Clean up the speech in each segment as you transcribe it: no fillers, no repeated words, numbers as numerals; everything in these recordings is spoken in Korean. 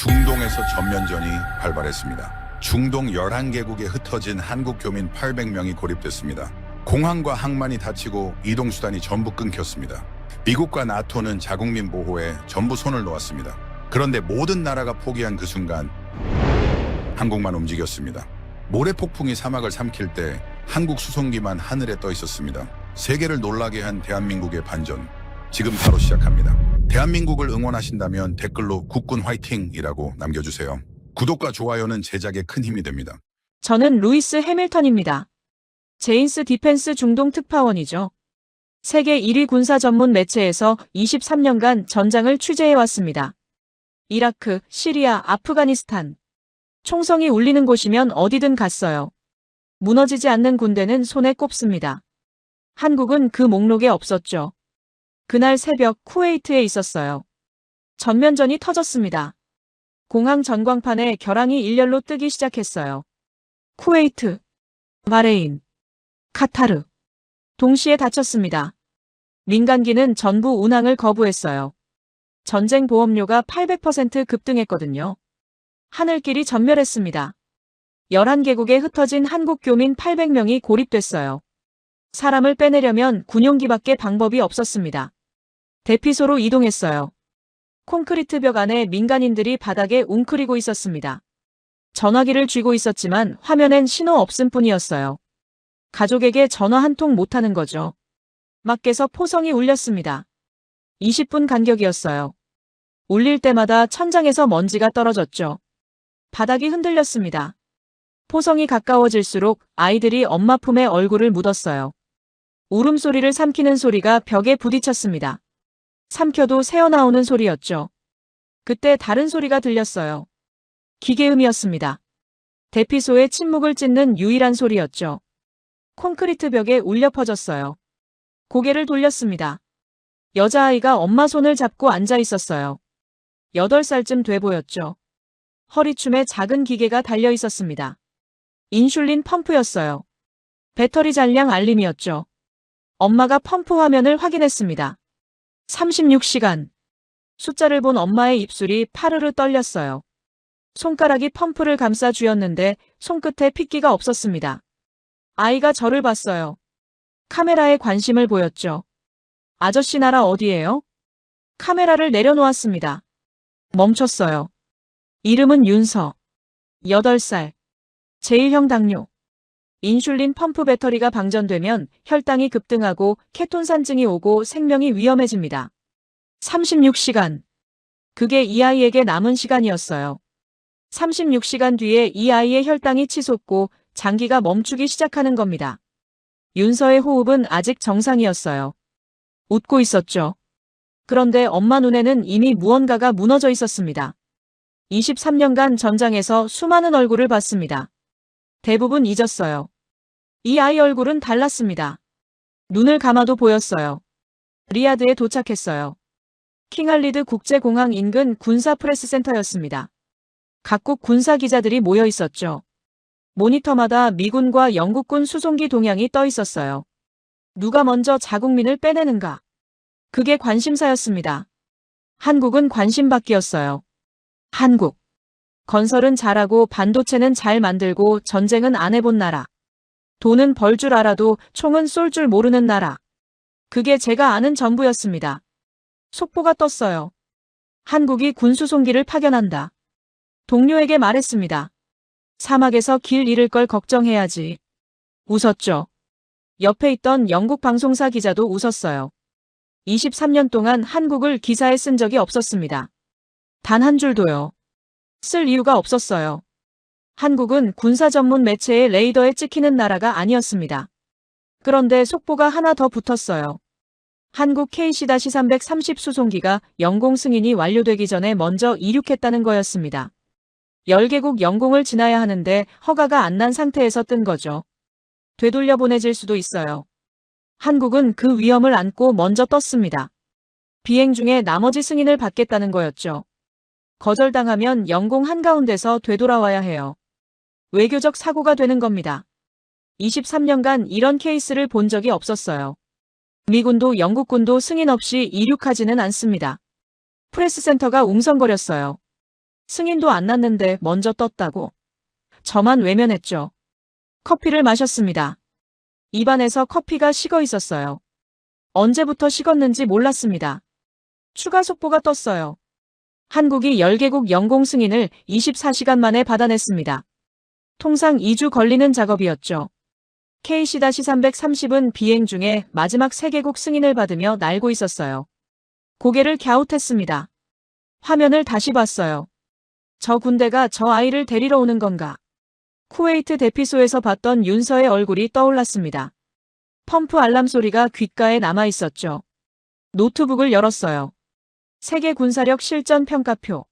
중동에서 전면전이 발발했습니다. 중동 11개국에 흩어진 한국 교민 800명이 고립됐습니다. 공항과 항만이 닫히고 이동수단이 전부 끊겼습니다. 미국과 나토는 자국민 보호에 전부 손을 놓았습니다. 그런데 모든 나라가 포기한 그 순간 한국만 움직였습니다. 모래폭풍이 사막을 삼킬 때 한국 수송기만 하늘에 떠 있었습니다. 세계를 놀라게 한 대한민국의 반전, 지금 바로 시작합니다. 대한민국을 응원하신다면 댓글로 국군 화이팅이라고 남겨주세요. 구독과 좋아요는 제작에 큰 힘이 됩니다. 저는 루이스 해밀턴입니다. 제인스 디펜스 중동 특파원이죠. 세계 1위 군사 전문 매체에서 23년간 전장을 취재해왔습니다. 이라크, 시리아, 아프가니스탄. 총성이 울리는 곳이면 어디든 갔어요. 무너지지 않는 군대는 손에 꼽습니다. 한국은 그 목록에 없었죠. 그날 새벽 쿠웨이트에 있었어요. 전면전이 터졌습니다. 공항 전광판에 결항이 일렬로 뜨기 시작했어요. 쿠웨이트, 바레인, 카타르. 동시에 닫혔습니다. 민간기는 전부 운항을 거부했어요. 전쟁 보험료가 800% 급등했거든요. 하늘길이 전멸했습니다. 11개국에 흩어진 한국 교민 800명이 고립됐어요. 사람을 빼내려면 군용기밖에 방법이 없었습니다. 대피소로 이동했어요. 콘크리트 벽 안에 민간인들이 바닥에 웅크리고 있었습니다. 전화기를 쥐고 있었지만 화면엔 신호 없음 뿐이었어요. 가족에게 전화 한 통 못하는 거죠. 밖에서 포성이 울렸습니다. 20분 간격이었어요. 울릴 때마다 천장에서 먼지가 떨어졌죠. 바닥이 흔들렸습니다. 포성이 가까워질수록 아이들이 엄마 품에 얼굴을 묻었어요. 울음소리를 삼키는 소리가 벽에 부딪혔습니다. 삼켜도 새어나오는 소리였죠. 그때 다른 소리가 들렸어요. 기계음이었습니다. 대피소의 침묵을 찢는 유일한 소리였죠. 콘크리트 벽에 울려 퍼졌어요. 고개를 돌렸습니다. 여자아이가 엄마 손을 잡고 앉아 있었어요. 8살쯤 돼 보였죠. 허리춤에 작은 기계가 달려 있었습니다. 인슐린 펌프였어요. 배터리 잔량 알림이었죠. 엄마가 펌프 화면을 확인했습니다. 36시간. 숫자를 본 엄마의 입술이 파르르 떨렸어요. 손가락이 펌프를 감싸 쥐었는데 손끝에 핏기가 없었습니다. 아이가 저를 봤어요. 카메라에 관심을 보였죠. 아저씨 나라 어디예요? 카메라를 내려놓았습니다. 멈췄어요. 이름은 윤서. 8살. 제1형 당뇨. 인슐린 펌프 배터리가 방전되면 혈당이 급등하고 케톤산증이 오고 생명이 위험해집니다. 36시간. 그게 이 아이에게 남은 시간이었어요. 36시간 뒤에 이 아이의 혈당이 치솟고 장기가 멈추기 시작하는 겁니다. 윤서의 호흡은 아직 정상이었어요. 웃고 있었죠. 그런데 엄마 눈에는 이미 무언가가 무너져 있었습니다. 23년간 전장에서 수많은 얼굴을 봤습니다. 대부분 잊었어요. 이 아이 얼굴은 달랐습니다. 눈을 감아도 보였어요. 리야드에 도착했어요. 킹할리드 국제공항 인근 군사 프레스센터였습니다. 각국 군사 기자들이 모여 있었죠. 모니터마다 미군과 영국군 수송기 동향이 떠 있었어요. 누가 먼저 자국민을 빼내는가? 그게 관심사였습니다. 한국은 관심받기였어요. 한국. 건설은 잘하고 반도체는 잘 만들고 전쟁은 안 해본 나라. 돈은 벌 줄 알아도 총은 쏠 줄 모르는 나라. 그게 제가 아는 전부였습니다. 속보가 떴어요. 한국이 군수송기를 파견한다. 동료에게 말했습니다. 사막에서 길 잃을 걸 걱정해야지. 웃었죠. 옆에 있던 영국 방송사 기자도 웃었어요. 23년 동안 한국을 기사에 쓴 적이 없었습니다. 단 한 줄도요. 쓸 이유가 없었어요. 한국은 군사 전문 매체의 레이더에 찍히는 나라가 아니었습니다. 그런데 속보가 하나 더 붙었어요. 한국 KC-330 수송기가 영공 승인이 완료되기 전에 먼저 이륙했다는 거였습니다. 10개국 영공을 지나야 하는데 허가가 안 난 상태에서 뜬 거죠. 되돌려 보내질 수도 있어요. 한국은 그 위험을 안고 먼저 떴습니다. 비행 중에 나머지 승인을 받겠다는 거였죠. 거절당하면 영공 한가운데서 되돌아와야 해요. 외교적 사고가 되는 겁니다. 23년간 이런 케이스를 본 적이 없었어요. 미군도 영국군도 승인 없이 이륙하지는 않습니다. 프레스센터가 웅성거렸어요. 승인도 안 났는데 먼저 떴다고. 저만 외면했죠. 커피를 마셨습니다. 입안에서 커피가 식어 있었어요. 언제부터 식었는지 몰랐습니다. 추가 속보가 떴어요. 한국이 10개국 영공 승인을 24시간 만에 받아냈습니다. 통상 2주 걸리는 작업이었죠. KC-330은 비행 중에 마지막 3개국 승인을 받으며 날고 있었어요. 고개를 갸웃했습니다. 화면을 다시 봤어요. 저 군대가 저 아이를 데리러 오는 건가? 쿠웨이트 대피소에서 봤던 윤서의 얼굴이 떠올랐습니다. 펌프 알람 소리가 귓가에 남아 있었죠. 노트북을 열었어요. 세계 군사력 실전 평가표.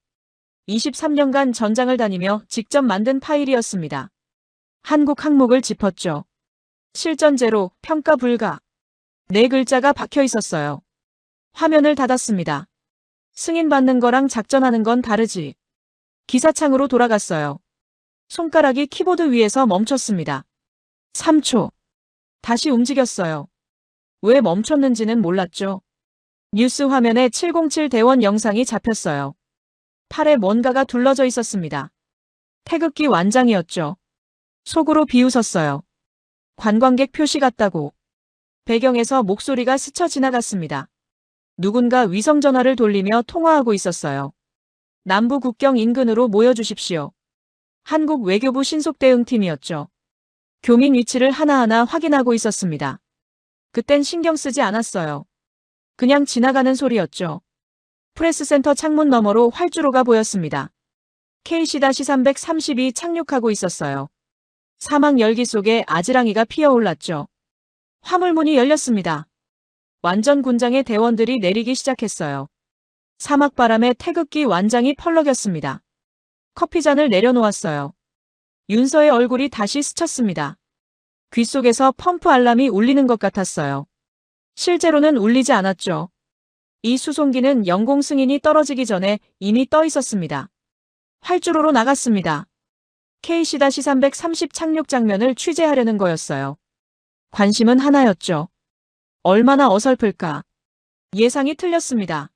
23년간 전장을 다니며 직접 만든 파일이었습니다. 한국 항목을 짚었죠. 실전 제로, 평가 불가. 4글자가 박혀 있었어요. 화면을 닫았습니다. 승인받는 거랑 작전하는 건 다르지. 기사창으로 돌아갔어요. 손가락이 키보드 위에서 멈췄습니다. 3초. 다시 움직였어요. 왜 멈췄는지는 몰랐죠. 뉴스 화면에 707 대원 영상이 잡혔어요. 팔에 뭔가가 둘러져 있었습니다. 태극기 완장이었죠. 속으로 비웃었어요. 관광객 표시 같다고. 배경에서 목소리가 스쳐 지나갔습니다. 누군가 위성전화를 돌리며 통화하고 있었어요. 남부 국경 인근으로 모여주십시오. 한국 외교부 신속대응팀이었죠. 교민 위치를 하나하나 확인하고 있었습니다. 그땐 신경 쓰지 않았어요. 그냥 지나가는 소리였죠. 프레스센터 창문 너머로 활주로가 보였습니다. KC-330이 착륙하고 있었어요. 사막 열기 속에 아지랑이가 피어올랐죠. 화물문이 열렸습니다. 완전 군장의 대원들이 내리기 시작했어요. 사막바람에 태극기 완장이 펄럭였습니다. 커피잔을 내려놓았어요. 윤서의 얼굴이 다시 스쳤습니다. 귓속에서 펌프 알람이 울리는 것 같았어요. 실제로는 울리지 않았죠. 이 수송기는 영공 승인이 떨어지기 전에 이미 떠 있었습니다. 활주로로 나갔습니다. KC-330 착륙 장면을 취재하려는 거였어요. 관심은 하나였죠. 얼마나 어설플까. 예상이 틀렸습니다.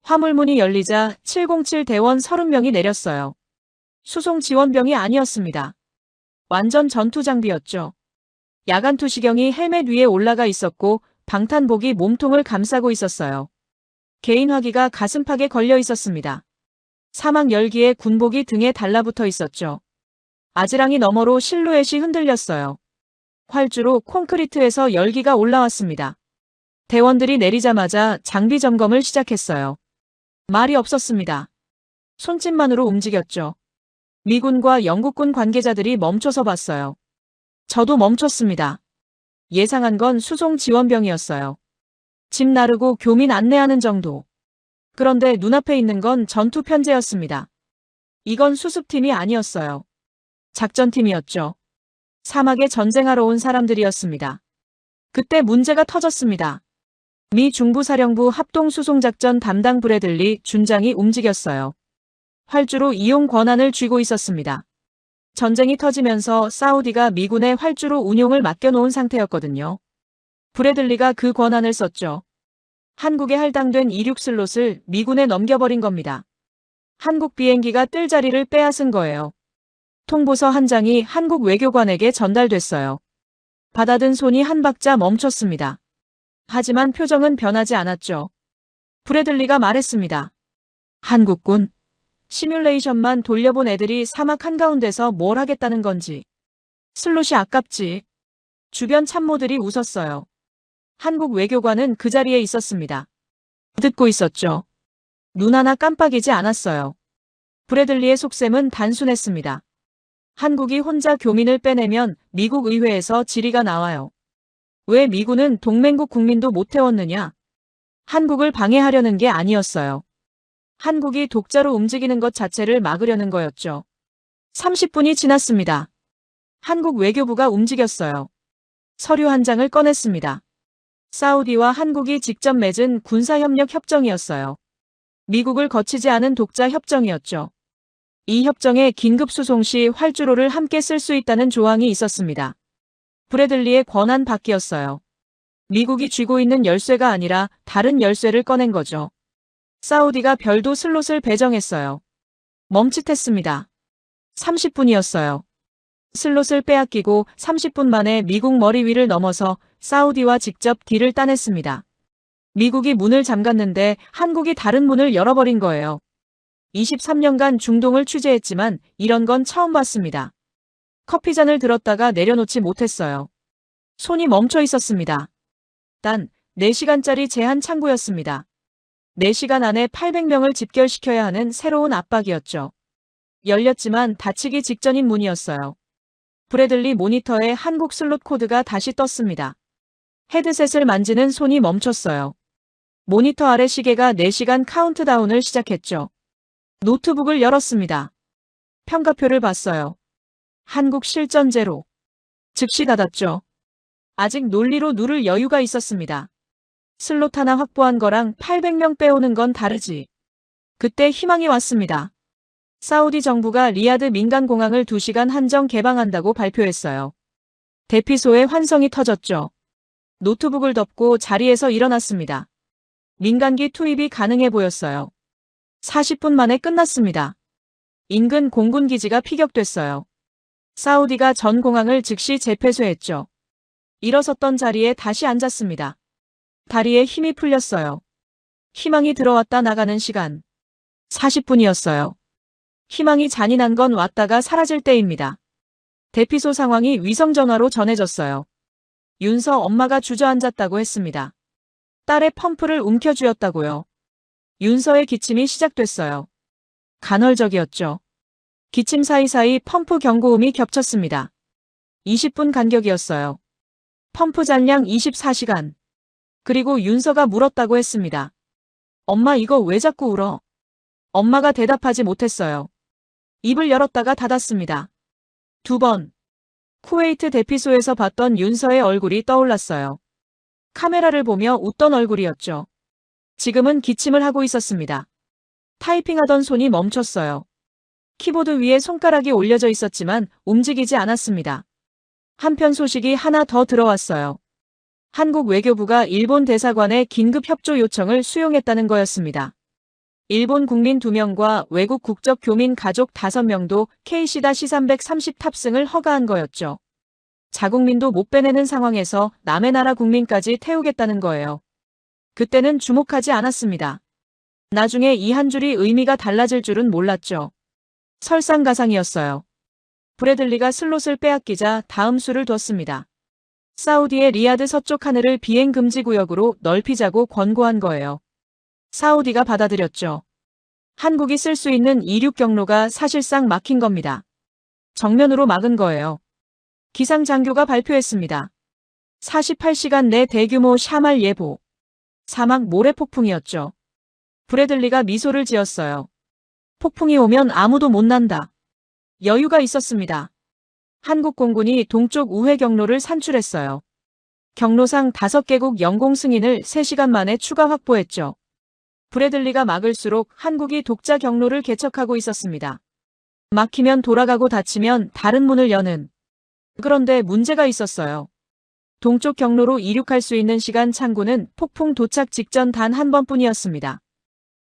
화물문이 열리자 707 대원 30명이 내렸어요. 수송 지원병이 아니었습니다. 완전 전투 장비였죠. 야간 투시경이 헬멧 위에 올라가 있었고 방탄복이 몸통을 감싸고 있었어요. 개인 화기가 가슴팍에 걸려 있었습니다. 사막 열기에 군복이 등에 달라붙어 있었죠. 아지랑이 너머로 실루엣이 흔들렸어요. 활주로 콘크리트에서 열기가 올라왔습니다. 대원들이 내리자마자 장비 점검을 시작했어요. 말이 없었습니다. 손짓만으로 움직였죠. 미군과 영국군 관계자들이 멈춰서 봤어요. 저도 멈췄습니다. 예상한 건 수송 지원병이었어요. 집 나르고 교민 안내하는 정도. 그런데 눈앞에 있는 건 전투 편제였습니다. 이건 수습팀이 아니었어요. 작전팀이었죠. 사막에 전쟁하러 온 사람들이었습니다. 그때 문제가 터졌습니다. 미 중부사령부 합동수송작전 담당 브래들리 준장이 움직였어요. 활주로 이용 권한을 쥐고 있었습니다. 전쟁이 터지면서 사우디가 미군의 활주로 운용을 맡겨놓은 상태였거든요. 브래들리가 그 권한을 썼죠. 한국에 할당된 이륙 슬롯을 미군에 넘겨버린 겁니다. 한국 비행기가 뜰 자리를 빼앗은 거예요. 통보서 한 장이 한국 외교관에게 전달됐어요. 받아든 손이 한 박자 멈췄습니다. 하지만 표정은 변하지 않았죠. 브래들리가 말했습니다. 한국군. 시뮬레이션만 돌려본 애들이 사막 한가운데서 뭘 하겠다는 건지. 슬롯이 아깝지. 주변 참모들이 웃었어요. 한국 외교관은 그 자리에 있었습니다. 듣고 있었죠. 눈 하나 깜빡이지 않았어요. 브래들리의 속셈은 단순했습니다. 한국이 혼자 교민을 빼내면 미국 의회에서 질의가 나와요. 왜 미군은 동맹국 국민도 못 태웠느냐? 한국을 방해하려는 게 아니었어요. 한국이 독자로 움직이는 것 자체를 막으려는 거였죠. 30분이 지났습니다. 한국 외교부가 움직였어요. 서류 한 장을 꺼냈습니다. 사우디와 한국이 직접 맺은 군사협력 협정이었어요. 미국을 거치지 않은 독자 협정이었죠. 이 협정에 긴급 수송 시 활주로를 함께 쓸 수 있다는 조항이 있었습니다. 브래들리의 권한 밖이었어요. 미국이 쥐고 있는 열쇠가 아니라 다른 열쇠를 꺼낸 거죠. 사우디가 별도 슬롯을 배정했어요. 멈칫했습니다. 30분이었어요. 슬롯을 빼앗기고 30분 만에 미국 머리 위를 넘어서 사우디와 직접 딜을 따냈습니다. 미국이 문을 잠갔는데 한국이 다른 문을 열어버린 거예요. 23년간 중동을 취재했지만 이런 건 처음 봤습니다. 커피잔을 들었다가 내려놓지 못했어요. 손이 멈춰 있었습니다. 단 4시간짜리 제한 창구였습니다. 4시간 안에 800명을 집결시켜야 하는 새로운 압박이었죠. 열렸지만 닫히기 직전인 문이었어요. 브래들리 모니터에 한국 슬롯 코드가 다시 떴습니다. 헤드셋을 만지는 손이 멈췄어요. 모니터 아래 시계가 4시간 카운트다운을 시작했죠. 노트북을 열었습니다. 평가표를 봤어요. 한국 실전 제로. 즉시 닫았죠. 아직 논리로 누를 여유가 있었습니다. 슬롯 하나 확보한 거랑 800명 빼오는 건 다르지. 그때 희망이 왔습니다. 사우디 정부가 리야드 민간공항을 2시간 한정 개방한다고 발표했어요. 대피소에 환성이 터졌죠. 노트북을 덮고 자리에서 일어났습니다. 민간기 투입이 가능해 보였어요. 40분 만에 끝났습니다. 인근 공군 기지가 피격됐어요. 사우디가 전 공항을 즉시 재폐쇄했죠. 일어섰던 자리에 다시 앉았습니다. 다리에 힘이 풀렸어요. 희망이 들어왔다 나가는 시간. 40분이었어요. 희망이 잔인한 건 왔다가 사라질 때입니다. 대피소 상황이 위성전화로 전해졌어요. 윤서 엄마가 주저앉았다고 했습니다. 딸의 펌프를 움켜쥐었다고요. 윤서의 기침이 시작됐어요. 간헐적이었죠. 기침 사이사이 펌프 경고음이 겹쳤습니다. 20분 간격이었어요. 펌프 잔량 24시간. 그리고 윤서가 물었다고 했습니다. 엄마 이거 왜 자꾸 울어? 엄마가 대답하지 못했어요. 입을 열었다가 닫았습니다. 2번. 쿠웨이트 대피소에서 봤던 윤서의 얼굴이 떠올랐어요. 카메라를 보며 웃던 얼굴이었죠. 지금은 기침을 하고 있었습니다. 타이핑하던 손이 멈췄어요. 키보드 위에 손가락이 올려져 있었지만 움직이지 않았습니다. 한편 소식이 하나 더 들어왔어요. 한국 외교부가 일본 대사관의 긴급 협조 요청을 수용했다는 거였습니다. 일본 국민 2명과 외국 국적 교민 가족 5명도 KC-330 탑승을 허가한 거였죠. 자국민도 못 빼내는 상황에서 남의 나라 국민까지 태우겠다는 거예요. 그때는 주목하지 않았습니다. 나중에 이 한 줄이 의미가 달라질 줄은 몰랐죠. 설상가상이었어요. 브래들리가 슬롯을 빼앗기자 다음 수를 뒀습니다. 사우디의 리야드 서쪽 하늘을 비행 금지 구역으로 넓히자고 권고한 거예요. 사우디가 받아들였죠. 한국이 쓸 수 있는 이륙 경로가 사실상 막힌 겁니다. 정면으로 막은 거예요. 기상장교가 발표했습니다. 48시간 내 대규모 샤말 예보. 사막 모래폭풍이었죠. 브래들리가 미소를 지었어요. 폭풍이 오면 아무도 못 난다. 여유가 있었습니다. 한국 공군이 동쪽 우회 경로를 산출했어요. 경로상 5개국 영공 승인을 3시간 만에 추가 확보했죠. 브래들리가 막을수록 한국이 독자 경로를 개척하고 있었습니다. 막히면 돌아가고 닫히면 다른 문을 여는. 그런데 문제가 있었어요. 동쪽 경로로 이륙할 수 있는 시간 창구는 폭풍 도착 직전 단 한 번뿐이었습니다.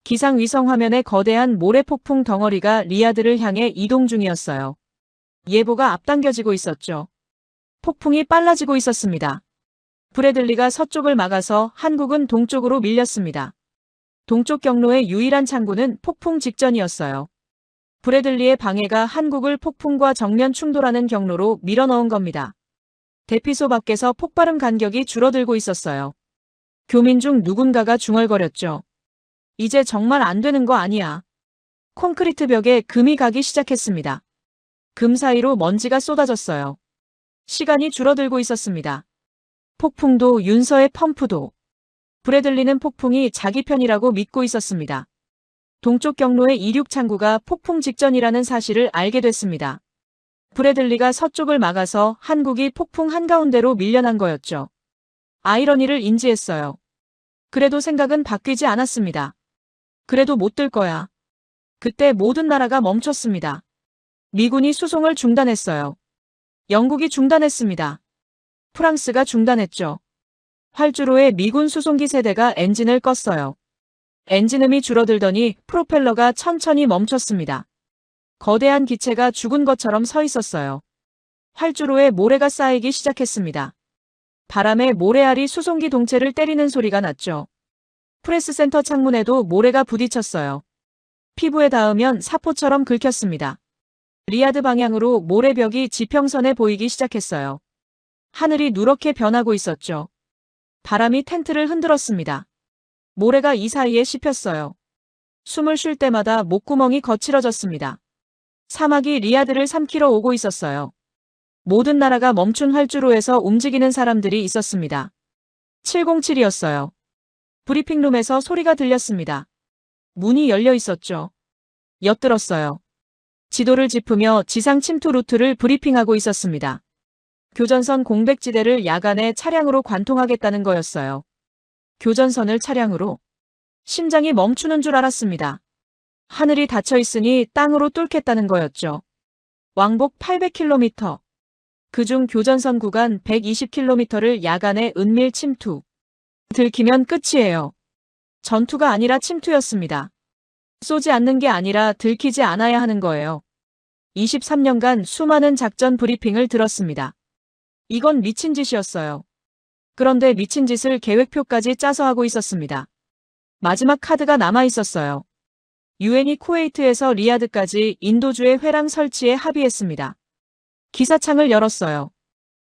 기상위성 화면에 거대한 모래폭풍 덩어리가 리야드를 향해 이동 중이었어요. 예보가 앞당겨지고 있었죠. 폭풍이 빨라지고 있었습니다. 브래들리가 서쪽을 막아서 한국은 동쪽으로 밀렸습니다. 동쪽 경로의 유일한 창구는 폭풍 직전이었어요. 브래들리의 방해가 한국을 폭풍과 정면 충돌하는 경로로 밀어넣은 겁니다. 대피소 밖에서 폭발음 간격이 줄어들고 있었어요. 교민 중 누군가가 중얼거렸죠. 이제 정말 안 되는 거 아니야. 콘크리트 벽에 금이 가기 시작했습니다. 금 사이로 먼지가 쏟아졌어요. 시간이 줄어들고 있었습니다. 폭풍도 윤서의 펌프도. 브래들리는 폭풍이 자기 편이라고 믿고 있었습니다. 동쪽 경로의 이륙 창구가 폭풍 직전이라는 사실을 알게 됐습니다. 브래들리가 서쪽을 막아서 한국이 폭풍 한가운데로 밀려난 거였죠. 아이러니를 인지했어요. 그래도 생각은 바뀌지 않았습니다. 그래도 못 들 거야. 그때 모든 나라가 멈췄습니다. 미군이 수송을 중단했어요. 영국이 중단했습니다. 프랑스가 중단했죠. 활주로의 미군 수송기 세대가 엔진을 껐어요. 엔진음이 줄어들더니 프로펠러가 천천히 멈췄습니다. 거대한 기체가 죽은 것처럼 서 있었어요. 활주로에 모래가 쌓이기 시작했습니다. 바람에 모래알이 수송기 동체를 때리는 소리가 났죠. 프레스센터 창문에도 모래가 부딪혔어요. 피부에 닿으면 사포처럼 긁혔습니다. 리야드 방향으로 모래벽이 지평선에 보이기 시작했어요. 하늘이 누렇게 변하고 있었죠. 바람이 텐트를 흔들었습니다. 모래가 이 사이에 씹혔어요. 숨을 쉴 때마다 목구멍이 거칠어졌습니다. 사막이 리야드를 삼키러 오고 있었어요. 모든 나라가 멈춘 활주로에서 움직이는 사람들이 있었습니다. 707이었어요. 브리핑룸에서 소리가 들렸습니다. 문이 열려 있었죠. 엿들었어요. 지도를 짚으며 지상 침투 루트를 브리핑하고 있었습니다. 교전선 공백지대를 야간에 차량으로 관통하겠다는 거였어요. 교전선을 차량으로. 심장이 멈추는 줄 알았습니다. 하늘이 닫혀 있으니 땅으로 뚫겠다는 거였죠. 왕복 800km. 그중 교전선 구간 120km를 야간에 은밀 침투. 들키면 끝이에요. 전투가 아니라 침투였습니다. 쏘지 않는 게 아니라 들키지 않아야 하는 거예요. 23년간 수많은 작전 브리핑을 들었습니다. 이건 미친 짓이었어요. 그런데 미친 짓을 계획표까지 짜서 하고 있었습니다. 마지막 카드가 남아 있었어요. 유엔이 쿠웨이트에서 리야드까지 인도주의 회랑 설치에 합의했습니다. 기사창을 열었어요.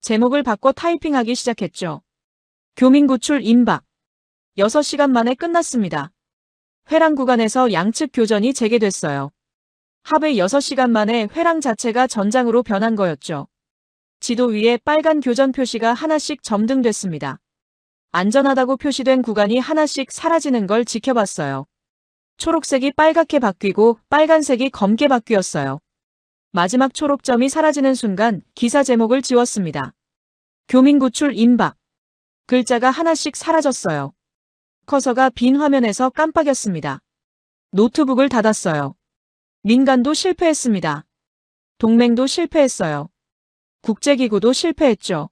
제목을 바꿔 타이핑하기 시작했죠. 교민 구출 임박. 6시간 만에 끝났습니다. 회랑 구간에서 양측 교전이 재개됐어요. 합의 6시간 만에 회랑 자체가 전장으로 변한 거였죠. 지도 위에 빨간 교전 표시가 하나씩 점등됐습니다. 안전하다고 표시된 구간이 하나씩 사라지는 걸 지켜봤어요. 초록색이 빨갛게 바뀌고 빨간색이 검게 바뀌었어요. 마지막 초록점이 사라지는 순간 기사 제목을 지웠습니다. 교민 구출 임박. 글자가 하나씩 사라졌어요. 커서가 빈 화면에서 깜빡였습니다. 노트북을 닫았어요. 민간도 실패했습니다. 동맹도 실패했어요. 국제기구도 실패했죠.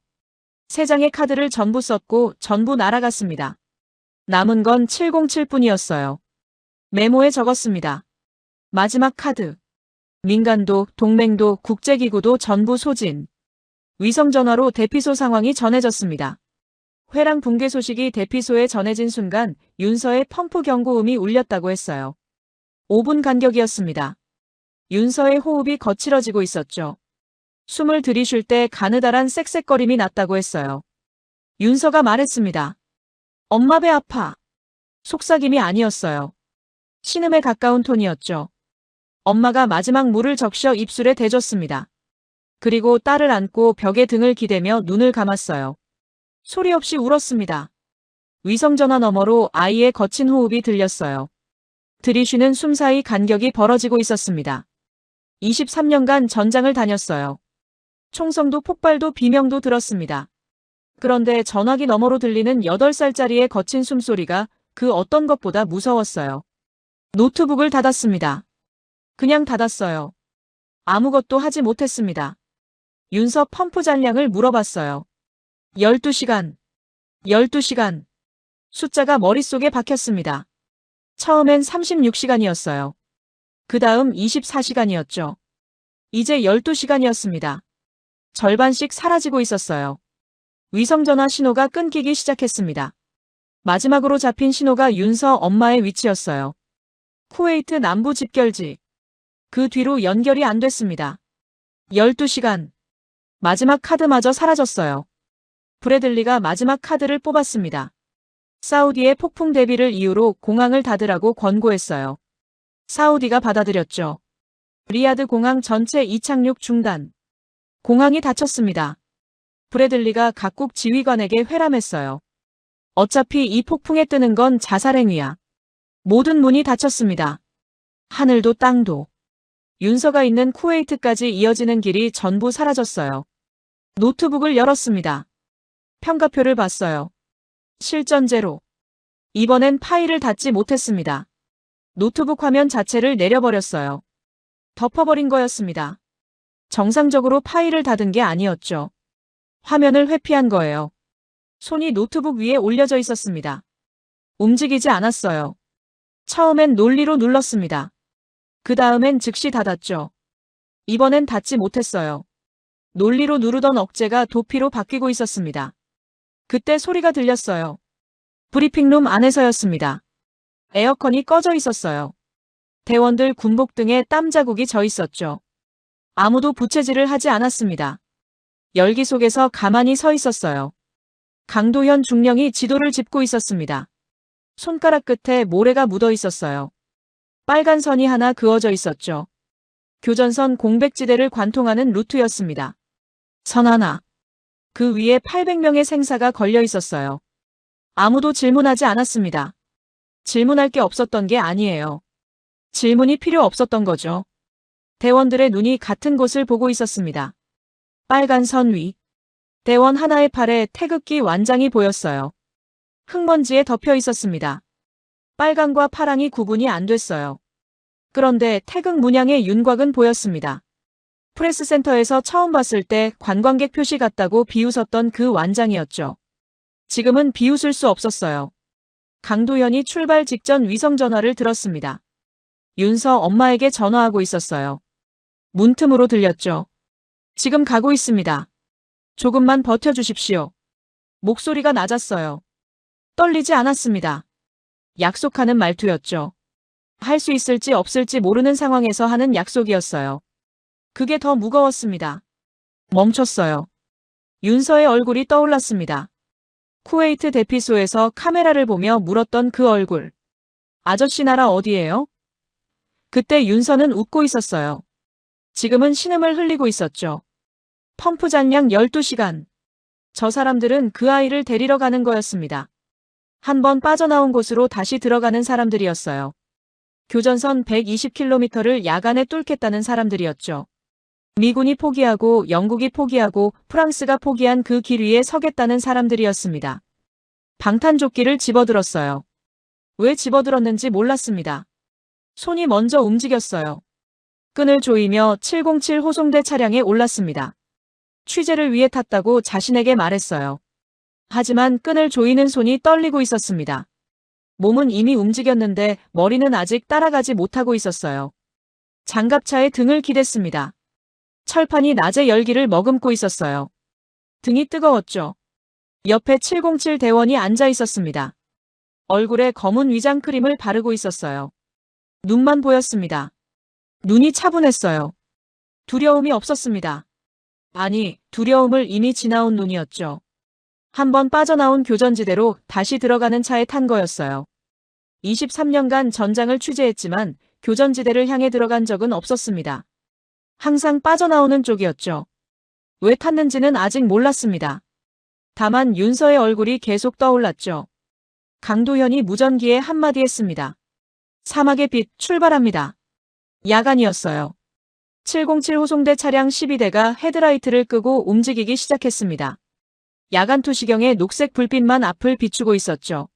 3장의 카드를 전부 썼고 전부 날아갔습니다. 남은 건 707뿐이었어요. 메모에 적었습니다. 마지막 카드. 민간도, 동맹도, 국제기구도 전부 소진. 위성전화로 대피소 상황이 전해졌습니다. 회랑 붕괴 소식이 대피소에 전해진 순간 윤서의 펌프 경고음이 울렸다고 했어요. 5분 간격이었습니다. 윤서의 호흡이 거칠어지고 있었죠. 숨을 들이쉴 때 가느다란 쌕쌕거림이 났다고 했어요. 윤서가 말했습니다. 엄마 배 아파. 속삭임이 아니었어요. 신음에 가까운 톤이었죠. 엄마가 마지막 물을 적셔 입술에 대줬습니다. 그리고 딸을 안고 벽에 등을 기대며 눈을 감았어요. 소리 없이 울었습니다. 위성전화 너머로 아이의 거친 호흡이 들렸어요. 들이쉬는 숨 사이 간격이 벌어지고 있었습니다. 23년간 전장을 다녔어요. 총성도 폭발도 비명도 들었습니다. 그런데 전화기 너머로 들리는 8살짜리의 거친 숨소리가 그 어떤 것보다 무서웠어요. 노트북을 닫았습니다. 그냥 닫았어요. 아무것도 하지 못했습니다. 윤서 펌프 잔량을 물어봤어요. 12시간. 12시간. 숫자가 머릿속에 박혔습니다. 처음엔 36시간이었어요. 그 다음 24시간이었죠. 이제 12시간이었습니다. 절반씩 사라지고 있었어요. 위성전화 신호가 끊기기 시작했습니다. 마지막으로 잡힌 신호가 윤서 엄마의 위치였어요. 쿠웨이트 남부 집결지. 그 뒤로 연결이 안 됐습니다. 12시간. 마지막 카드마저 사라졌어요. 브래들리가 마지막 카드를 뽑았습니다. 사우디의 폭풍 대비를 이유로 공항을 닫으라고 권고했어요. 사우디가 받아들였죠. 리야드 공항 전체 이착륙 중단. 공항이 닫혔습니다. 브래들리가 각국 지휘관에게 회람했어요. 어차피 이 폭풍에 뜨는 건 자살행위야. 모든 문이 닫혔습니다. 하늘도 땅도. 윤서가 있는 쿠웨이트까지 이어지는 길이 전부 사라졌어요. 노트북을 열었습니다. 평가표를 봤어요. 실전 제로. 이번엔 파일을 닫지 못했습니다. 노트북 화면 자체를 내려버렸어요. 덮어버린 거였습니다. 정상적으로 파일을 닫은 게 아니었죠. 화면을 회피한 거예요. 손이 노트북 위에 올려져 있었습니다. 움직이지 않았어요. 처음엔 논리로 눌렀습니다. 그 다음엔 즉시 닫았죠. 이번엔 닿지 못했어요. 논리로 누르던 억제가 도피로 바뀌고 있었습니다. 그때 소리가 들렸어요. 브리핑룸 안에서였습니다. 에어컨이 꺼져 있었어요. 대원들 군복 등에 땀 자국이 져 있었죠. 아무도 부채질을 하지 않았습니다. 열기 속에서 가만히 서 있었어요. 강도현 중령이 지도를 짚고 있었습니다. 손가락 끝에 모래가 묻어 있었어요. 빨간 선이 하나 그어져 있었죠. 교전선 공백지대를 관통하는 루트였습니다. 선 하나. 그 위에 800명의 생사가 걸려 있었어요. 아무도 질문하지 않았습니다. 질문할 게 없었던 게 아니에요. 질문이 필요 없었던 거죠. 대원들의 눈이 같은 곳을 보고 있었습니다. 빨간 선 위. 대원 하나의 팔에 태극기 완장이 보였어요. 흙먼지에 덮여 있었습니다. 빨강과 파랑이 구분이 안 됐어요. 그런데 태극 문양의 윤곽은 보였습니다. 프레스센터에서 처음 봤을 때 관광객 표시 같다고 비웃었던 그 완장이었죠. 지금은 비웃을 수 없었어요. 강도현이 출발 직전 위성전화를 들었습니다. 윤서 엄마에게 전화하고 있었어요. 문틈으로 들렸죠. 지금 가고 있습니다. 조금만 버텨주십시오. 목소리가 낮았어요. 떨리지 않았습니다. 약속하는 말투였죠. 할 수 있을지 없을지 모르는 상황에서 하는 약속이었어요. 그게 더 무거웠습니다. 멈췄어요. 윤서의 얼굴이 떠올랐습니다. 쿠웨이트 대피소에서 카메라를 보며 물었던 그 얼굴. 아저씨 나라 어디예요? 그때 윤서는 웃고 있었어요. 지금은 신음을 흘리고 있었죠. 펌프 잔량 12시간. 저 사람들은 그 아이를 데리러 가는 거였습니다. 한 번 빠져나온 곳으로 다시 들어가는 사람들이었어요. 교전선 120km를 야간에 뚫겠다는 사람들이었죠. 미군이 포기하고 영국이 포기하고 프랑스가 포기한 그 길 위에 서겠다는 사람들이었습니다. 방탄조끼를 집어들었어요. 왜 집어들었는지 몰랐습니다. 손이 먼저 움직였어요. 끈을 조이며 707 호송대 차량에 올랐습니다. 취재를 위해 탔다고 자신에게 말했어요. 하지만 끈을 조이는 손이 떨리고 있었습니다. 몸은 이미 움직였는데 머리는 아직 따라가지 못하고 있었어요. 장갑차에 등을 기댔습니다. 철판이 낮에 열기를 머금고 있었어요. 등이 뜨거웠죠. 옆에 707 대원이 앉아 있었습니다. 얼굴에 검은 위장 크림을 바르고 있었어요. 눈만 보였습니다. 눈이 차분했어요. 두려움이 없었습니다. 아니, 두려움을 이미 지나온 눈이었죠. 한번 빠져나온 교전지대로 다시 들어가는 차에 탄 거였어요. 23년간 전장을 취재했지만 교전지대를 향해 들어간 적은 없었습니다. 항상 빠져나오는 쪽이었죠. 왜 탔는지는 아직 몰랐습니다. 다만 윤서의 얼굴이 계속 떠올랐죠. 강도현이 무전기에 한마디 했습니다. 사막의 빛 출발합니다. 야간이었어요. 707 호송대 차량 12대가 헤드라이트를 끄고 움직이기 시작했습니다. 야간 투시경에 녹색 불빛만 앞을 비추고 있었죠.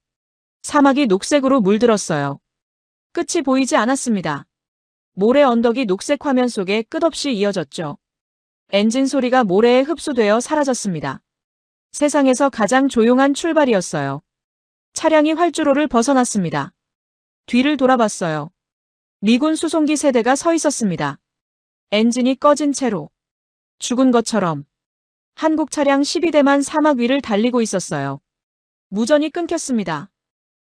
사막이 녹색으로 물들었어요. 끝이 보이지 않았습니다. 모래 언덕이 녹색 화면 속에 끝없이 이어졌죠. 엔진 소리가 모래에 흡수되어 사라졌습니다. 세상에서 가장 조용한 출발이었어요. 차량이 활주로를 벗어났습니다. 뒤를 돌아봤어요. 미군 수송기 세대가 서 있었습니다. 엔진이 꺼진 채로 죽은 것처럼 한국 차량 12대만 사막 위를 달리고 있었어요. 무전이 끊겼습니다.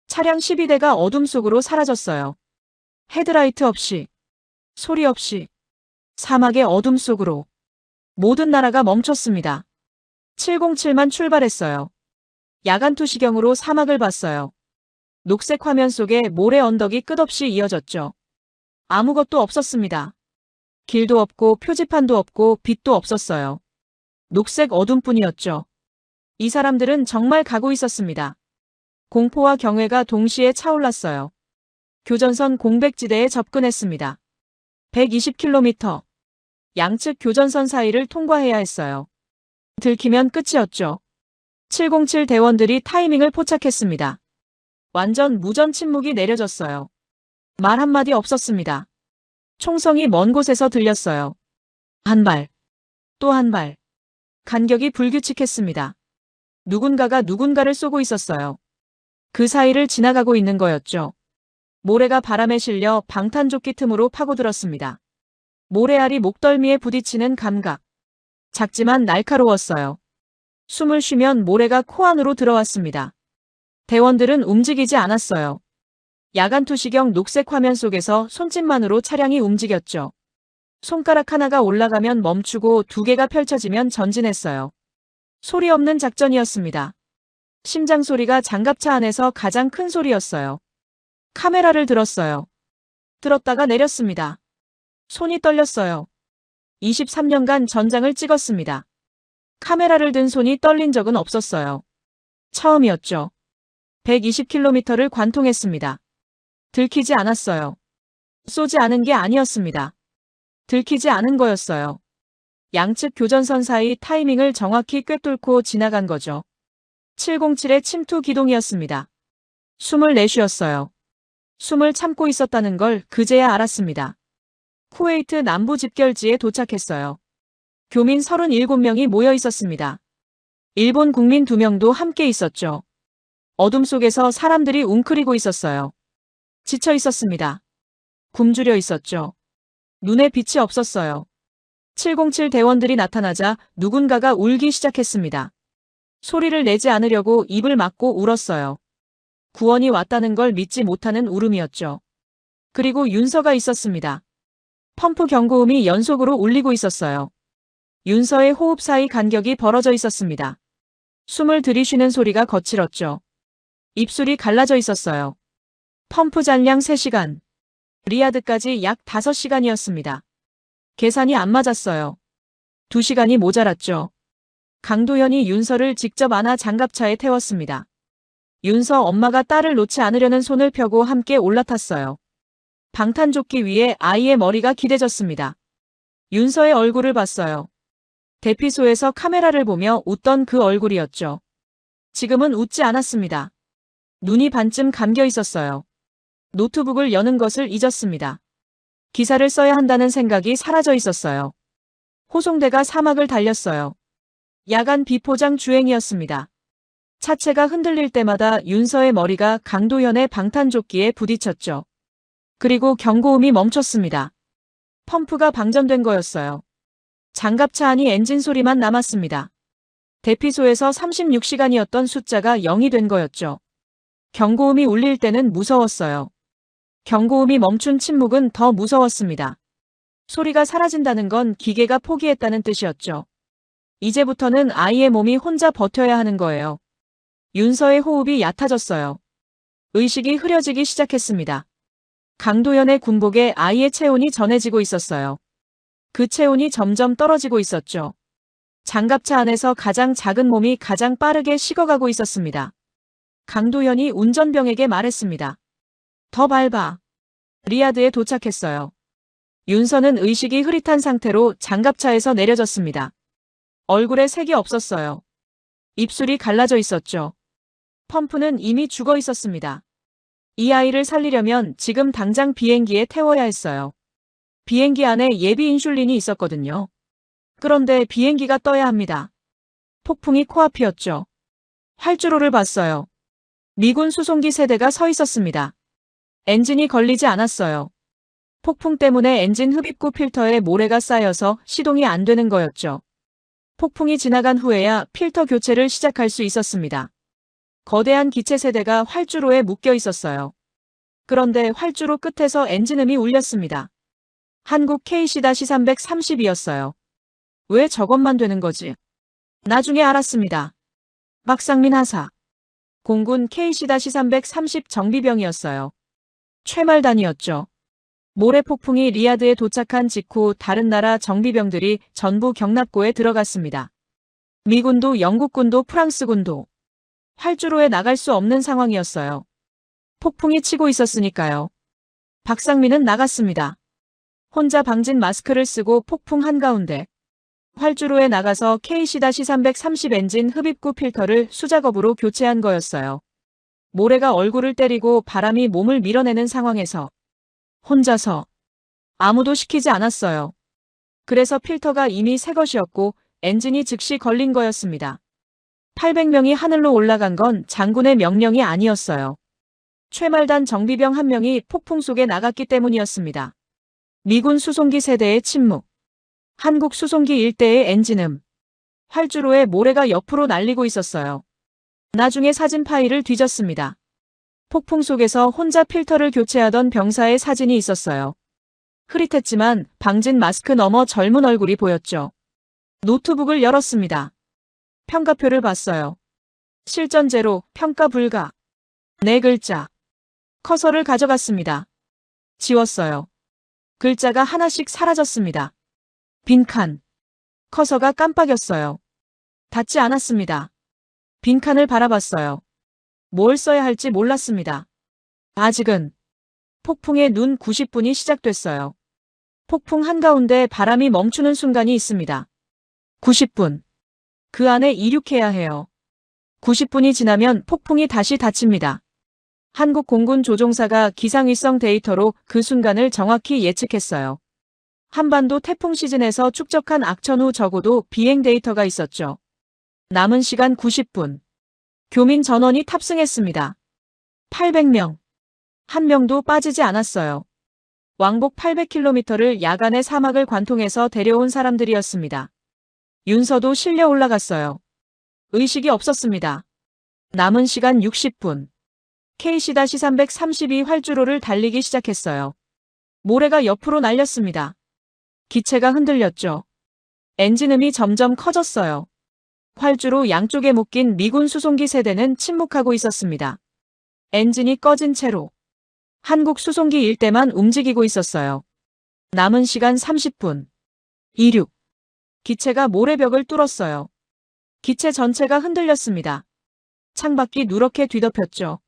차량 12대가 어둠 속으로 사라졌어요. 헤드라이트 없이, 소리 없이, 사막의 어둠 속으로 모든 나라가 멈췄습니다. 707만 출발했어요. 야간 투시경으로 사막을 봤어요. 녹색 화면 속에 모래 언덕이 끝없이 이어졌죠. 아무것도 없었습니다. 길도 없고 표지판도 없고 빛도 없었어요. 녹색 어둠뿐이었죠. 이 사람들은 정말 가고 있었습니다. 공포와 경외가 동시에 차올랐어요. 교전선 공백지대에 접근했습니다. 120km. 양측 교전선 사이를 통과해야 했어요. 들키면 끝이었죠. 707 대원들이 타이밍을 포착했습니다. 완전 무전 침묵이 내려졌어요. 말 한마디 없었습니다. 총성이 먼 곳에서 들렸어요. 한 발, 또 한 발. 간격이 불규칙했습니다. 누군가가 누군가를 쏘고 있었어요. 그 사이를 지나가고 있는 거였죠. 모래가 바람에 실려 방탄조끼 틈으로 파고들었습니다. 모래알이 목덜미에 부딪히는 감각. 작지만 날카로웠어요. 숨을 쉬면 모래가 코 안으로 들어왔습니다. 대원들은 움직이지 않았어요. 야간 투시경 녹색 화면 속에서 손짓만으로 차량이 움직였죠. 손가락 하나가 올라가면 멈추고 두 개가 펼쳐지면 전진했어요. 소리 없는 작전이었습니다. 심장 소리가 장갑차 안에서 가장 큰 소리였어요. 카메라를 들었어요. 들었다가 내렸습니다. 손이 떨렸어요. 23년간 전장을 찍었습니다. 카메라를 든 손이 떨린 적은 없었어요. 처음이었죠. 120km를 관통했습니다. 들키지 않았어요. 쏘지 않은 게 아니었습니다. 들키지 않은 거였어요. 양측 교전선 사이 타이밍을 정확히 꿰뚫고 지나간 거죠. 707의 침투 기동이었습니다. 숨을 내쉬었어요. 숨을 참고 있었다는 걸 그제야 알았습니다. 쿠웨이트 남부 집결지에 도착했어요. 교민 37명이 모여 있었습니다. 일본 국민 2명도 함께 있었죠. 어둠 속에서 사람들이 웅크리고 있었어요. 지쳐 있었습니다. 굶주려 있었죠. 눈에 빛이 없었어요. 707 대원들이 나타나자 누군가가 울기 시작했습니다. 소리를 내지 않으려고 입을 막고 울었어요. 구원이 왔다는 걸 믿지 못하는 울음이었죠. 그리고 윤서가 있었습니다. 펌프 경고음이 연속으로 울리고 있었어요. 윤서의 호흡 사이 간격이 벌어져 있었습니다. 숨을 들이쉬는 소리가 거칠었죠. 입술이 갈라져 있었어요. 펌프 잔량 3시간. 리야드까지 약 5시간이었습니다. 계산이 안 맞았어요. 2시간이 모자랐죠. 강도현이 윤서를 직접 안아 장갑차에 태웠습니다. 윤서 엄마가 딸을 놓지 않으려는 손을 펴고 함께 올라탔어요. 방탄조끼 위에 아이의 머리가 기대졌습니다. 윤서의 얼굴을 봤어요. 대피소에서 카메라를 보며 웃던 그 얼굴이었죠. 지금은 웃지 않았습니다. 눈이 반쯤 감겨 있었어요. 노트북을 여는 것을 잊었습니다. 기사를 써야 한다는 생각이 사라져 있었어요. 호송대가 사막을 달렸어요. 야간 비포장 주행이었습니다. 차체가 흔들릴 때마다 윤서의 머리가 강도현의 방탄조끼에 부딪혔죠. 그리고 경고음이 멈췄습니다. 펌프가 방전된 거였어요. 장갑차 안이 엔진 소리만 남았습니다. 대피소에서 36시간이었던 숫자가 0이 된 거였죠. 경고음이 울릴 때는 무서웠어요. 경고음이 멈춘 침묵은 더 무서웠습니다. 소리가 사라진다는 건 기계가 포기했다는 뜻이었죠. 이제부터는 아이의 몸이 혼자 버텨야 하는 거예요. 윤서의 호흡이 얕아졌어요. 의식이 흐려지기 시작했습니다. 강도현의 군복에 아이의 체온이 전해지고 있었어요. 그 체온이 점점 떨어지고 있었죠. 장갑차 안에서 가장 작은 몸이 가장 빠르게 식어가고 있었습니다. 강도현이 운전병에게 말했습니다. 더 밟아. 리야드에 도착했어요. 윤서는 의식이 흐릿한 상태로 장갑차에서 내려졌습니다. 얼굴에 색이 없었어요. 입술이 갈라져 있었죠. 펌프는 이미 죽어 있었습니다. 이 아이를 살리려면 지금 당장 비행기에 태워야 했어요. 비행기 안에 예비 인슐린이 있었거든요. 그런데 비행기가 떠야 합니다. 폭풍이 코앞이었죠. 활주로를 봤어요. 미군 수송기 세대가 서 있었습니다. 엔진이 걸리지 않았어요. 폭풍 때문에 엔진 흡입구 필터에 모래가 쌓여서 시동이 안 되는 거였죠. 폭풍이 지나간 후에야 필터 교체를 시작할 수 있었습니다. 거대한 기체 세대가 활주로에 묶여 있었어요. 그런데 활주로 끝에서 엔진음이 울렸습니다. 한국 KC-330이었어요. 왜 저것만 되는 거지? 나중에 알았습니다. 박상민 하사. 공군 KC-330 정비병이었어요. 최말단이었죠. 모래폭풍이 리야드에 도착한 직후 다른 나라 정비병들이 전부 경납고에 들어갔습니다. 미군도 영국군도 프랑스군도. 활주로에 나갈 수 없는 상황이었어요. 폭풍이 치고 있었으니까요. 박상민은 나갔습니다. 혼자 방진 마스크를 쓰고 폭풍 한가운데. 활주로에 나가서 KC-330 엔진 흡입구 필터를 수작업으로 교체한 거였어요. 모래가 얼굴을 때리고 바람이 몸을 밀어내는 상황에서 혼자서 아무도 시키지 않았어요. 그래서 필터가 이미 새 것이었고 엔진이 즉시 걸린 거였습니다. 800명이 하늘로 올라간 건 장군의 명령이 아니었어요. 최말단 정비병 한 명이 폭풍 속에 나갔기 때문이었습니다. 미군 수송기 세대의 침묵. 한국 수송기 일대의 엔진음. 활주로에 모래가 옆으로 날리고 있었어요. 나중에 사진 파일을 뒤졌습니다. 폭풍 속에서 혼자 필터를 교체하던 병사의 사진이 있었어요. 흐릿했지만 방진 마스크 너머 젊은 얼굴이 보였죠. 노트북을 열었습니다. 평가표를 봤어요. 실전 제로, 평가 불가. 4글자. 커서를 가져갔습니다. 지웠어요. 글자가 하나씩 사라졌습니다. 빈칸. 커서가 깜빡였어요. 닿지 않았습니다. 빈칸을 바라봤어요. 뭘 써야 할지 몰랐습니다. 아직은. 폭풍의 눈 90분이 시작됐어요. 폭풍 한가운데 바람이 멈추는 순간이 있습니다. 90분. 그 안에 이륙해야 해요. 90분이 지나면 폭풍이 다시 닫힙니다. 한국 공군 조종사가 기상위성 데이터로 그 순간을 정확히 예측했어요. 한반도 태풍 시즌에서 축적한 악천 후 적어도 비행 데이터가 있었죠. 남은 시간 90분. 교민 전원이 탑승했습니다. 800명. 한 명도 빠지지 않았어요. 왕복 800km를 야간에 사막을 관통해서 데려온 사람들이었습니다. 윤서도 실려 올라갔어요. 의식이 없었습니다. 남은 시간 60분. KC-332 활주로를 달리기 시작했어요. 모래가 옆으로 날렸습니다. 기체가 흔들렸죠. 엔진음이 점점 커졌어요. 활주로 양쪽에 묶인 미군 수송기 세대는 침묵하고 있었습니다. 엔진이 꺼진 채로 한국 수송기 일대만 움직이고 있었어요. 남은 시간 30분. 이륙. 기체가 모래벽을 뚫었어요. 기체 전체가 흔들렸습니다. 창밖이 누렇게 뒤덮였죠.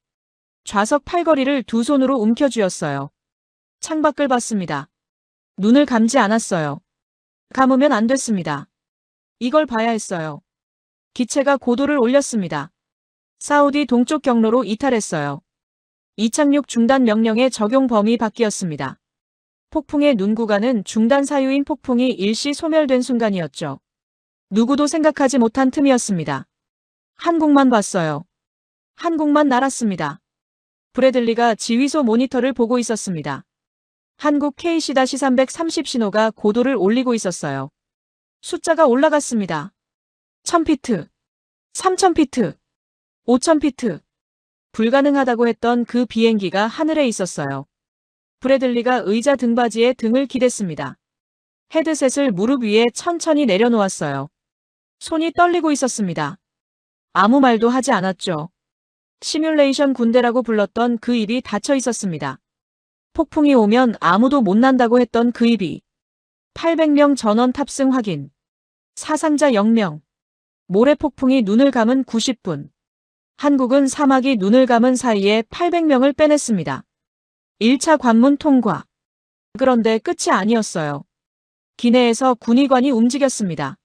좌석 팔걸이를 두 손으로 움켜쥐었어요. 창밖을 봤습니다. 눈을 감지 않았어요. 감으면 안 됐습니다. 이걸 봐야 했어요. 기체가 고도를 올렸습니다. 사우디 동쪽 경로로 이탈했어요. 이착륙 중단 명령의 적용 범위 바뀌었습니다. 폭풍의 눈 구간은 중단 사유인 폭풍이 일시 소멸된 순간이었죠. 누구도 생각하지 못한 틈이었습니다. 한국만 봤어요. 한국만 날았습니다. 브래들리가 지휘소 모니터를 보고 있었습니다. 한국 KC-330 신호가 고도를 올리고 있었어요. 숫자가 올라갔습니다. 1000피트, 3000피트, 5000피트. 불가능하다고 했던 그 비행기가 하늘에 있었어요. 브래들리가 의자 등받이에 등을 기댔습니다. 헤드셋을 무릎 위에 천천히 내려놓았어요. 손이 떨리고 있었습니다. 아무 말도 하지 않았죠. 시뮬레이션 군대라고 불렀던 그 입이 닫혀 있었습니다. 폭풍이 오면 아무도 못 난다고 했던 그 입이. 800명 전원 탑승 확인. 사상자 0명. 모래폭풍이 눈을 감은 90분. 한국은 사막이 눈을 감은 사이에 800명을 빼냈습니다. 1차 관문 통과. 그런데 끝이 아니었어요. 기내에서 군의관이 움직였습니다.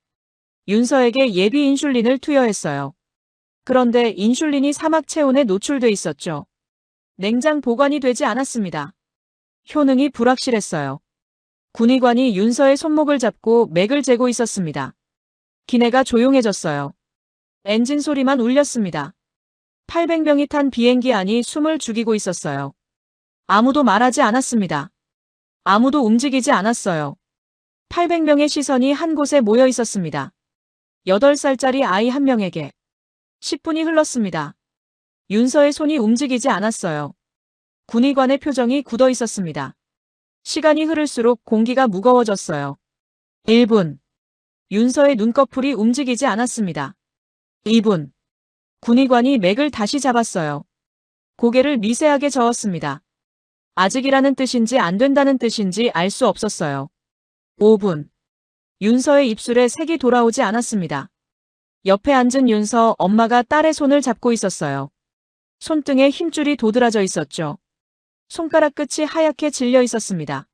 윤서에게 예비 인슐린을 투여했어요. 그런데 인슐린이 사막 체온에 노출돼 있었죠. 냉장 보관이 되지 않았습니다. 효능이 불확실했어요. 군의관이 윤서의 손목을 잡고 맥을 재고 있었습니다. 기내가 조용해졌어요. 엔진 소리만 울렸습니다. 800명이 탄 비행기 안이 숨을 죽이고 있었어요. 아무도 말하지 않았습니다. 아무도 움직이지 않았어요. 800명의 시선이 한 곳에 모여 있었습니다. 8살짜리 아이 한 명에게. 10분이 흘렀습니다. 윤서의 손이 움직이지 않았어요. 군의관의 표정이 굳어 있었습니다. 시간이 흐를수록 공기가 무거워졌어요. 1분. 윤서의 눈꺼풀이 움직이지 않았습니다. 2분. 군의관이 맥을 다시 잡았어요. 고개를 미세하게 저었습니다. 아직이라는 뜻인지 안 된다는 뜻인지 알 수 없었어요. 5분. 윤서의 입술에 색이 돌아오지 않았습니다. 옆에 앉은 윤서 엄마가 딸의 손을 잡고 있었어요. 손등에 힘줄이 도드라져 있었죠. 손가락 끝이 하얗게 질려 있었습니다.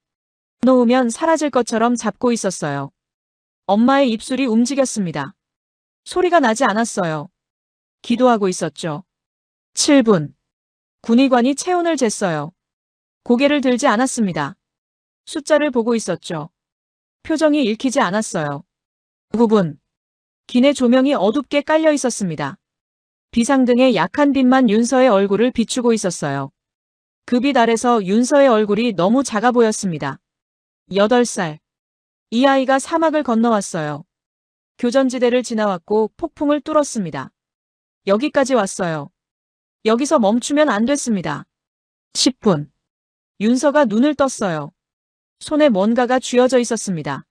놓으면 사라질 것처럼 잡고 있었어요. 엄마의 입술이 움직였습니다. 소리가 나지 않았어요. 기도하고 있었죠. 7분. 군의관이 체온을 쟀어요. 고개를 들지 않았습니다. 숫자를 보고 있었죠. 표정이 읽히지 않았어요. 9분. 기내 조명이 어둡게 깔려 있었습니다. 비상등의 약한 빛만 윤서의 얼굴을 비추고 있었어요. 그 빛 아래서 윤서의 얼굴이 너무 작아 보였습니다. 8살. 이 아이가 사막을 건너왔어요. 교전지대를 지나왔고 폭풍을 뚫었습니다. 여기까지 왔어요. 여기서 멈추면 안 됐습니다. 10분. 윤서가 눈을 떴어요. 손에 뭔가가 쥐어져 있었습니다.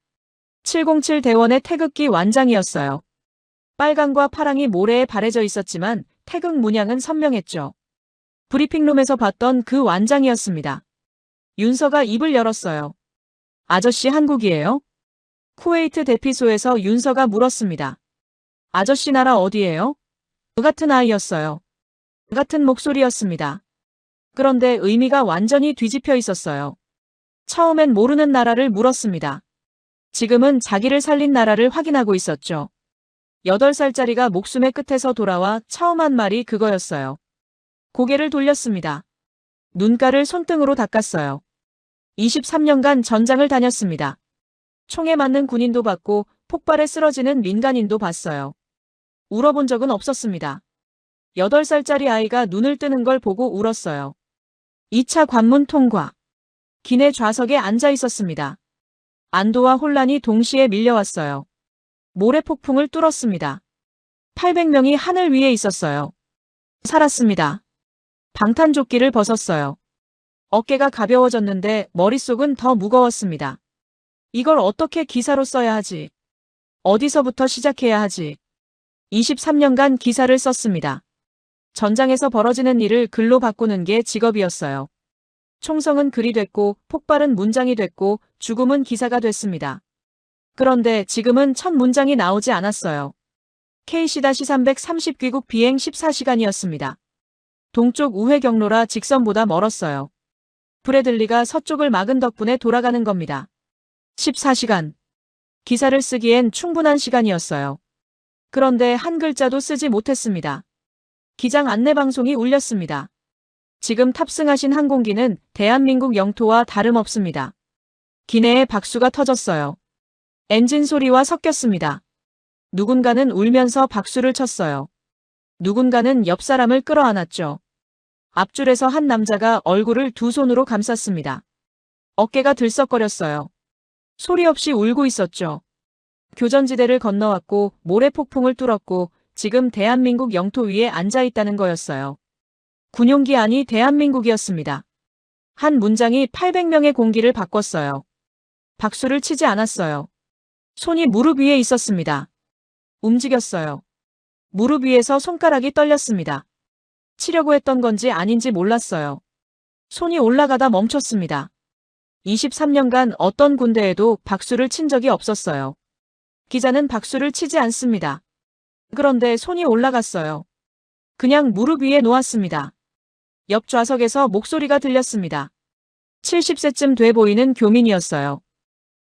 707 대원의 태극기 완장이었어요. 빨강과 파랑이 모래에 바래져 있었지만 태극 문양은 선명했죠. 브리핑룸에서 봤던 그 완장이었습니다. 윤서가 입을 열었어요. 아저씨 한국이에요? 쿠웨이트 대피소에서 윤서가 물었습니다. 아저씨 나라 어디예요? 그 같은 아이였어요. 그 같은 목소리였습니다. 그런데 의미가 완전히 뒤집혀 있었어요. 처음엔 모르는 나라를 물었습니다. 지금은 자기를 살린 나라를 확인하고 있었죠. 8살짜리가 목숨의 끝에서 돌아와 처음 한 말이 그거였어요. 고개를 돌렸습니다. 눈가를 손등으로 닦았어요. 23년간 전장을 다녔습니다. 총에 맞는 군인도 봤고 폭발에 쓰러지는 민간인도 봤어요. 울어본 적은 없었습니다. 8살짜리 아이가 눈을 뜨는 걸 보고 울었어요. 2차 관문 통과. 기내 좌석에 앉아 있었습니다. 안도와 혼란이 동시에 밀려왔어요. 모래 폭풍을 뚫었습니다. 800명이 하늘 위에 있었어요. 살았습니다. 방탄조끼를 벗었어요. 어깨가 가벼워졌는데 머릿속은 더 무거웠습니다. 이걸 어떻게 기사로 써야 하지? 어디서부터 시작해야 하지? 23년간 기사를 썼습니다. 전장에서 벌어지는 일을 글로 바꾸는 게 직업이었어요. 총성은 글이 됐고 폭발은 문장이 됐고 죽음은 기사가 됐습니다. 그런데 지금은 첫 문장이 나오지 않았어요. KC-330 귀국 비행 14시간이었습니다. 동쪽 우회 경로라 직선보다 멀었어요. 브래들리가 서쪽을 막은 덕분에 돌아가는 겁니다. 14시간. 기사를 쓰기엔 충분한 시간이었어요. 그런데 한 글자도 쓰지 못했습니다. 기장 안내방송이 울렸습니다. 지금 탑승하신 항공기는 대한민국 영토와 다름없습니다. 기내에 박수가 터졌어요. 엔진 소리와 섞였습니다. 누군가는 울면서 박수를 쳤어요. 누군가는 옆 사람을 끌어안았죠. 앞줄에서 한 남자가 얼굴을 두 손으로 감쌌습니다. 어깨가 들썩거렸어요. 소리 없이 울고 있었죠. 교전지대를 건너왔고 모래폭풍을 뚫었고 지금 대한민국 영토 위에 앉아 있다는 거였어요. 군용기 아니 대한민국이었습니다. 한 문장이 800명의 공기를 바꿨어요. 박수를 치지 않았어요. 손이 무릎 위에 있었습니다. 움직였어요. 무릎 위에서 손가락이 떨렸습니다. 치려고 했던 건지 아닌지 몰랐어요. 손이 올라가다 멈췄습니다. 23년간 어떤 군대에도 박수를 친 적이 없었어요. 기자는 박수를 치지 않습니다. 그런데 손이 올라갔어요. 그냥 무릎 위에 놓았습니다. 옆 좌석에서 목소리가 들렸습니다. 70세쯤 돼 보이는 교민이었어요.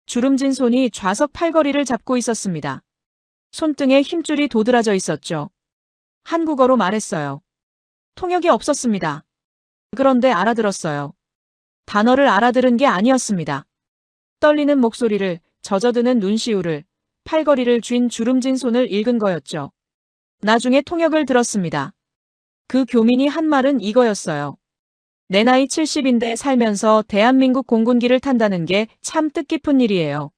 주름진 손이 좌석 팔걸이를 잡고 있었습니다. 손등에 힘줄이 도드라져 있었죠. 한국어로 말했어요. 통역이 없었습니다. 그런데 알아들었어요. 단어를 알아들은 게 아니었습니다. 떨리는 목소리를, 젖어드는 눈시울을, 팔걸이를 쥔 주름진 손을 읽은 거였죠. 나중에 통역을 들었습니다. 그 교민이 한 말은 이거였어요. 내 나이 70인데 살면서 대한민국 공군기를 탄다는 게 참 뜻깊은 일이에요.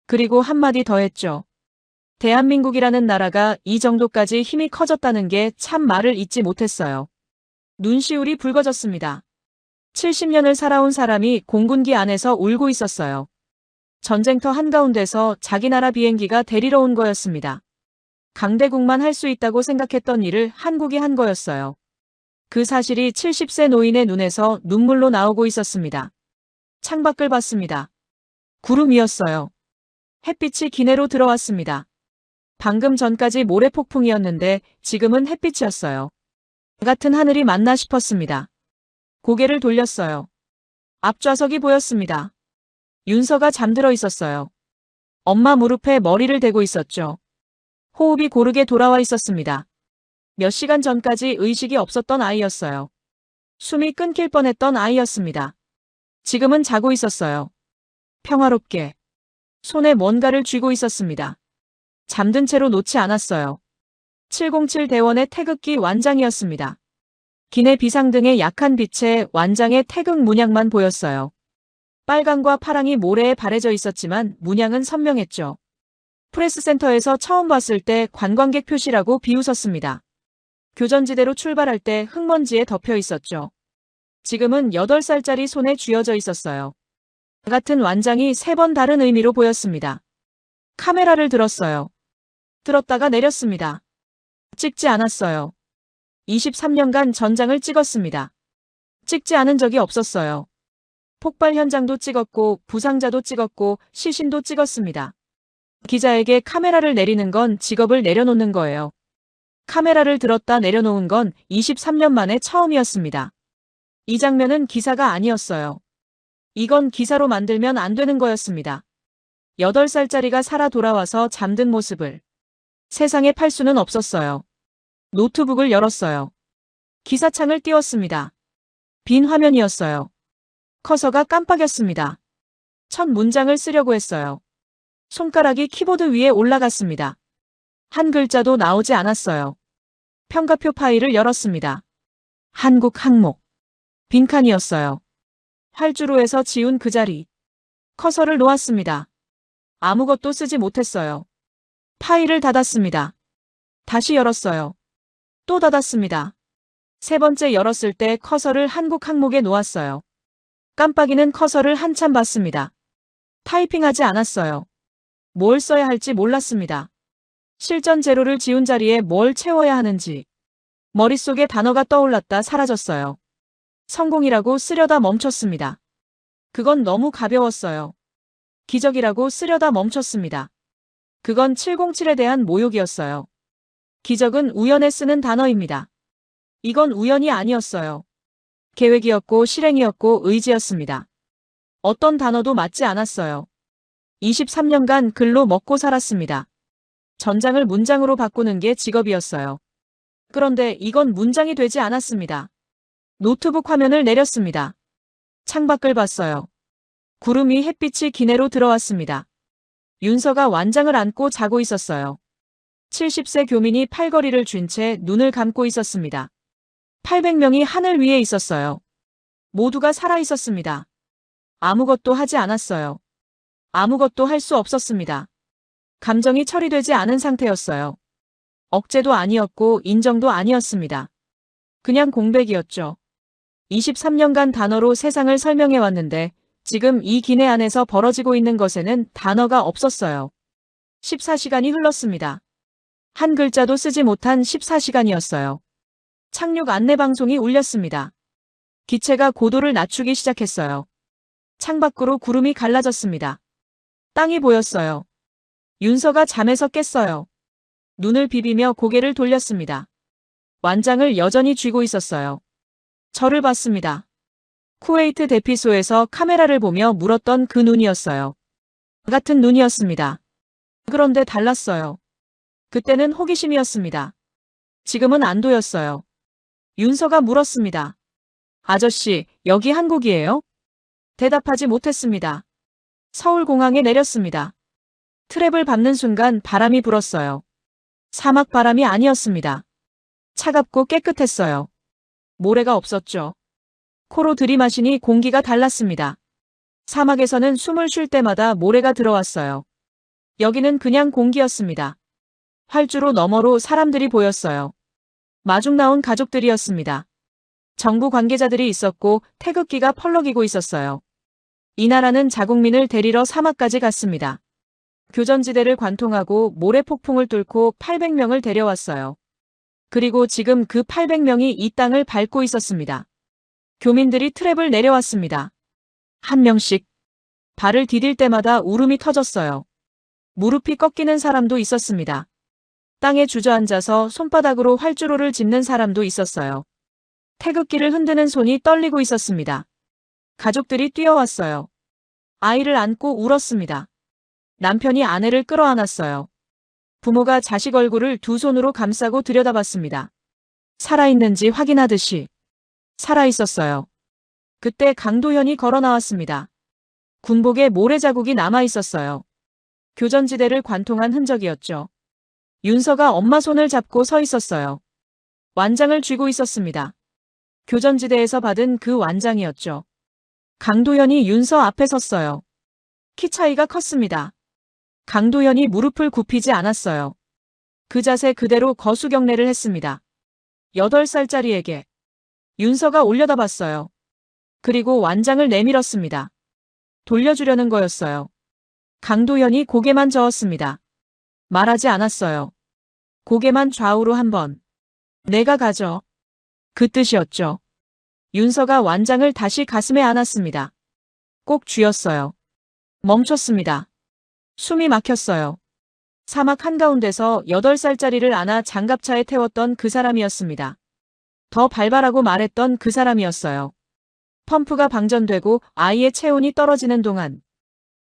그리고 한마디 더 했죠. 대한민국이라는 나라가 이 정도까지 힘이 커졌다는 게 참 말을 잊지 못했어요. 눈시울이 붉어졌습니다. 70년을 살아온 사람이 공군기 안에서 울고 있었어요. 전쟁터 한가운데서 자기 나라 비행기가 데리러 온 거였습니다. 강대국만 할 수 있다고 생각했던 일을 한국이 한 거였어요. 그 사실이 70세 노인의 눈에서 눈물로 나오고 있었습니다. 창밖을 봤습니다. 구름이었어요. 햇빛이 기내로 들어왔습니다. 방금 전까지 모래폭풍이었는데 지금은 햇빛이었어요. 같은 하늘이 맞나 싶었습니다. 고개를 돌렸어요. 앞좌석이 보였습니다. 윤서가 잠들어 있었어요. 엄마 무릎에 머리를 대고 있었죠. 호흡이 고르게 돌아와 있었습니다. 몇 시간 전까지 의식이 없었던 아이였어요. 숨이 끊길 뻔했던 아이였습니다. 지금은 자고 있었어요. 평화롭게. 손에 뭔가를 쥐고 있었습니다. 잠든 채로 놓지 않았어요. 707 대원의 태극기 완장이었습니다. 기내 비상등의 약한 빛에 완장의 태극 문양만 보였어요. 빨강과 파랑이 모래에 바래져 있었지만 문양은 선명했죠. 프레스센터에서 처음 봤을 때 관광객 표시라고 비웃었습니다. 교전지대로 출발할 때 흙먼지에 덮여 있었죠. 지금은 8살짜리 손에 쥐어져 있었어요. 같은 완장이 3번 다른 의미로 보였습니다. 카메라를 들었어요. 들었다가 내렸습니다. 찍지 않았어요. 23년간 전장을 찍었습니다. 찍지 않은 적이 없었어요. 폭발 현장도 찍었고 부상자도 찍었고 시신도 찍었습니다. 기자에게 카메라를 내리는 건 직업을 내려놓는 거예요. 카메라를 들었다 내려놓은 건 23년 만에 처음이었습니다. 이 장면은 기사가 아니었어요. 이건 기사로 만들면 안 되는 거였습니다. 8살짜리가 살아 돌아와서 잠든 모습을 세상에 팔 수는 없었어요. 노트북을 열었어요. 기사창을 띄웠습니다. 빈 화면이었어요. 커서가 깜빡였습니다. 첫 문장을 쓰려고 했어요. 손가락이 키보드 위에 올라갔습니다. 한 글자도 나오지 않았어요. 평가표 파일을 열었습니다. 한국 항목. 빈칸이었어요. 활주로에서 지운 그 자리. 커서를 놓았습니다. 아무것도 쓰지 못했어요. 파일을 닫았습니다. 다시 열었어요. 또 닫았습니다. 3번째 열었을 때 커서를 한국 항목에 놓았어요. 깜빡이는 커서를 한참 봤습니다. 타이핑하지 않았어요. 뭘 써야 할지 몰랐습니다. 실전 제로를 지운 자리에 뭘 채워야 하는지. 머릿속에 단어가 떠올랐다 사라졌어요. 성공이라고 쓰려다 멈췄습니다. 그건 너무 가벼웠어요. 기적이라고 쓰려다 멈췄습니다. 그건 707에 대한 모욕이었어요. 기적은 우연에 쓰는 단어입니다. 이건 우연이 아니었어요. 계획이었고 실행이었고 의지였습니다. 어떤 단어도 맞지 않았어요. 23년간 글로 먹고 살았습니다. 전장을 문장으로 바꾸는 게 직업이었어요. 그런데 이건 문장이 되지 않았습니다. 노트북 화면을 내렸습니다. 창밖을 봤어요. 구름 위 햇빛이 기내로 들어왔습니다. 윤서가 완장을 안고 자고 있었어요. 70세 교민이 팔걸이를 쥔 채 눈을 감고 있었습니다. 800명이 하늘 위에 있었어요. 모두가 살아 있었습니다. 아무것도 하지 않았어요. 아무것도 할 수 없었습니다. 감정이 처리되지 않은 상태였어요. 억제도 아니었고 인정도 아니었습니다. 그냥 공백이었죠. 23년간 단어로 세상을 설명해 왔는데 지금 이 기내 안에서 벌어지고 있는 것에는 단어가 없었어요. 14시간이 흘렀습니다. 한 글자도 쓰지 못한 14시간이었어요. 착륙 안내 방송이 울렸습니다. 기체가 고도를 낮추기 시작했어요. 창밖으로 구름이 갈라졌습니다. 땅이 보였어요. 윤서가 잠에서 깼어요. 눈을 비비며 고개를 돌렸습니다. 완장을 여전히 쥐고 있었어요. 저를 봤습니다. 쿠웨이트 대피소에서 카메라를 보며 물었던 그 눈이었어요. 같은 눈이었습니다. 그런데 달랐어요. 그때는 호기심이었습니다. 지금은 안도였어요. 윤서가 물었습니다. 아저씨, 여기 한국이에요? 대답하지 못했습니다. 서울공항에 내렸습니다. 트랩을 밟는 순간 바람이 불었어요. 사막 바람이 아니었습니다. 차갑고 깨끗했어요. 모래가 없었죠. 코로 들이마시니 공기가 달랐습니다. 사막에서는 숨을 쉴 때마다 모래가 들어왔어요. 여기는 그냥 공기였습니다. 활주로 너머로 사람들이 보였어요. 마중 나온 가족들이었습니다. 정부 관계자들이 있었고 태극기가 펄럭이고 있었어요. 이 나라는 자국민을 데리러 사막까지 갔습니다. 교전지대를 관통하고 모래폭풍을 뚫고 800명을 데려왔어요. 그리고 지금 그 800명이 이 땅을 밟고 있었습니다. 교민들이 트랩을 내려왔습니다. 한 명씩. 발을 디딜 때마다 울음이 터졌어요. 무릎이 꺾이는 사람도 있었습니다. 땅에 주저앉아서 손바닥으로 활주로를 짚는 사람도 있었어요. 태극기를 흔드는 손이 떨리고 있었습니다. 가족들이 뛰어왔어요. 아이를 안고 울었습니다. 남편이 아내를 끌어안았어요. 부모가 자식 얼굴을 두 손으로 감싸고 들여다봤습니다. 살아있는지 확인하듯이. 살아있었어요. 그때 강도현이 걸어 나왔습니다. 군복에 모래자국이 남아있었어요. 교전지대를 관통한 흔적이었죠. 윤서가 엄마 손을 잡고 서 있었어요. 완장을 쥐고 있었습니다. 교전지대에서 받은 그 완장이었죠. 강도현이 윤서 앞에 섰어요. 키 차이가 컸습니다. 강도현이 무릎을 굽히지 않았어요. 그 자세 그대로 거수경례를 했습니다. 8살짜리에게. 윤서가 올려다봤어요. 그리고 완장을 내밀었습니다. 돌려주려는 거였어요. 강도현이 고개만 저었습니다. 말하지 않았어요. 고개만 좌우로 한 번. 내가 가져. 그 뜻이었죠. 윤서가 완장을 다시 가슴에 안았습니다. 꼭 쥐었어요. 멈췄습니다. 숨이 막혔어요. 사막 한가운데서 8살짜리를 안아 장갑차에 태웠던 그 사람이었습니다. 더 발발하고 말했던 그 사람이었어요. 펌프가 방전되고 아이의 체온이 떨어지는 동안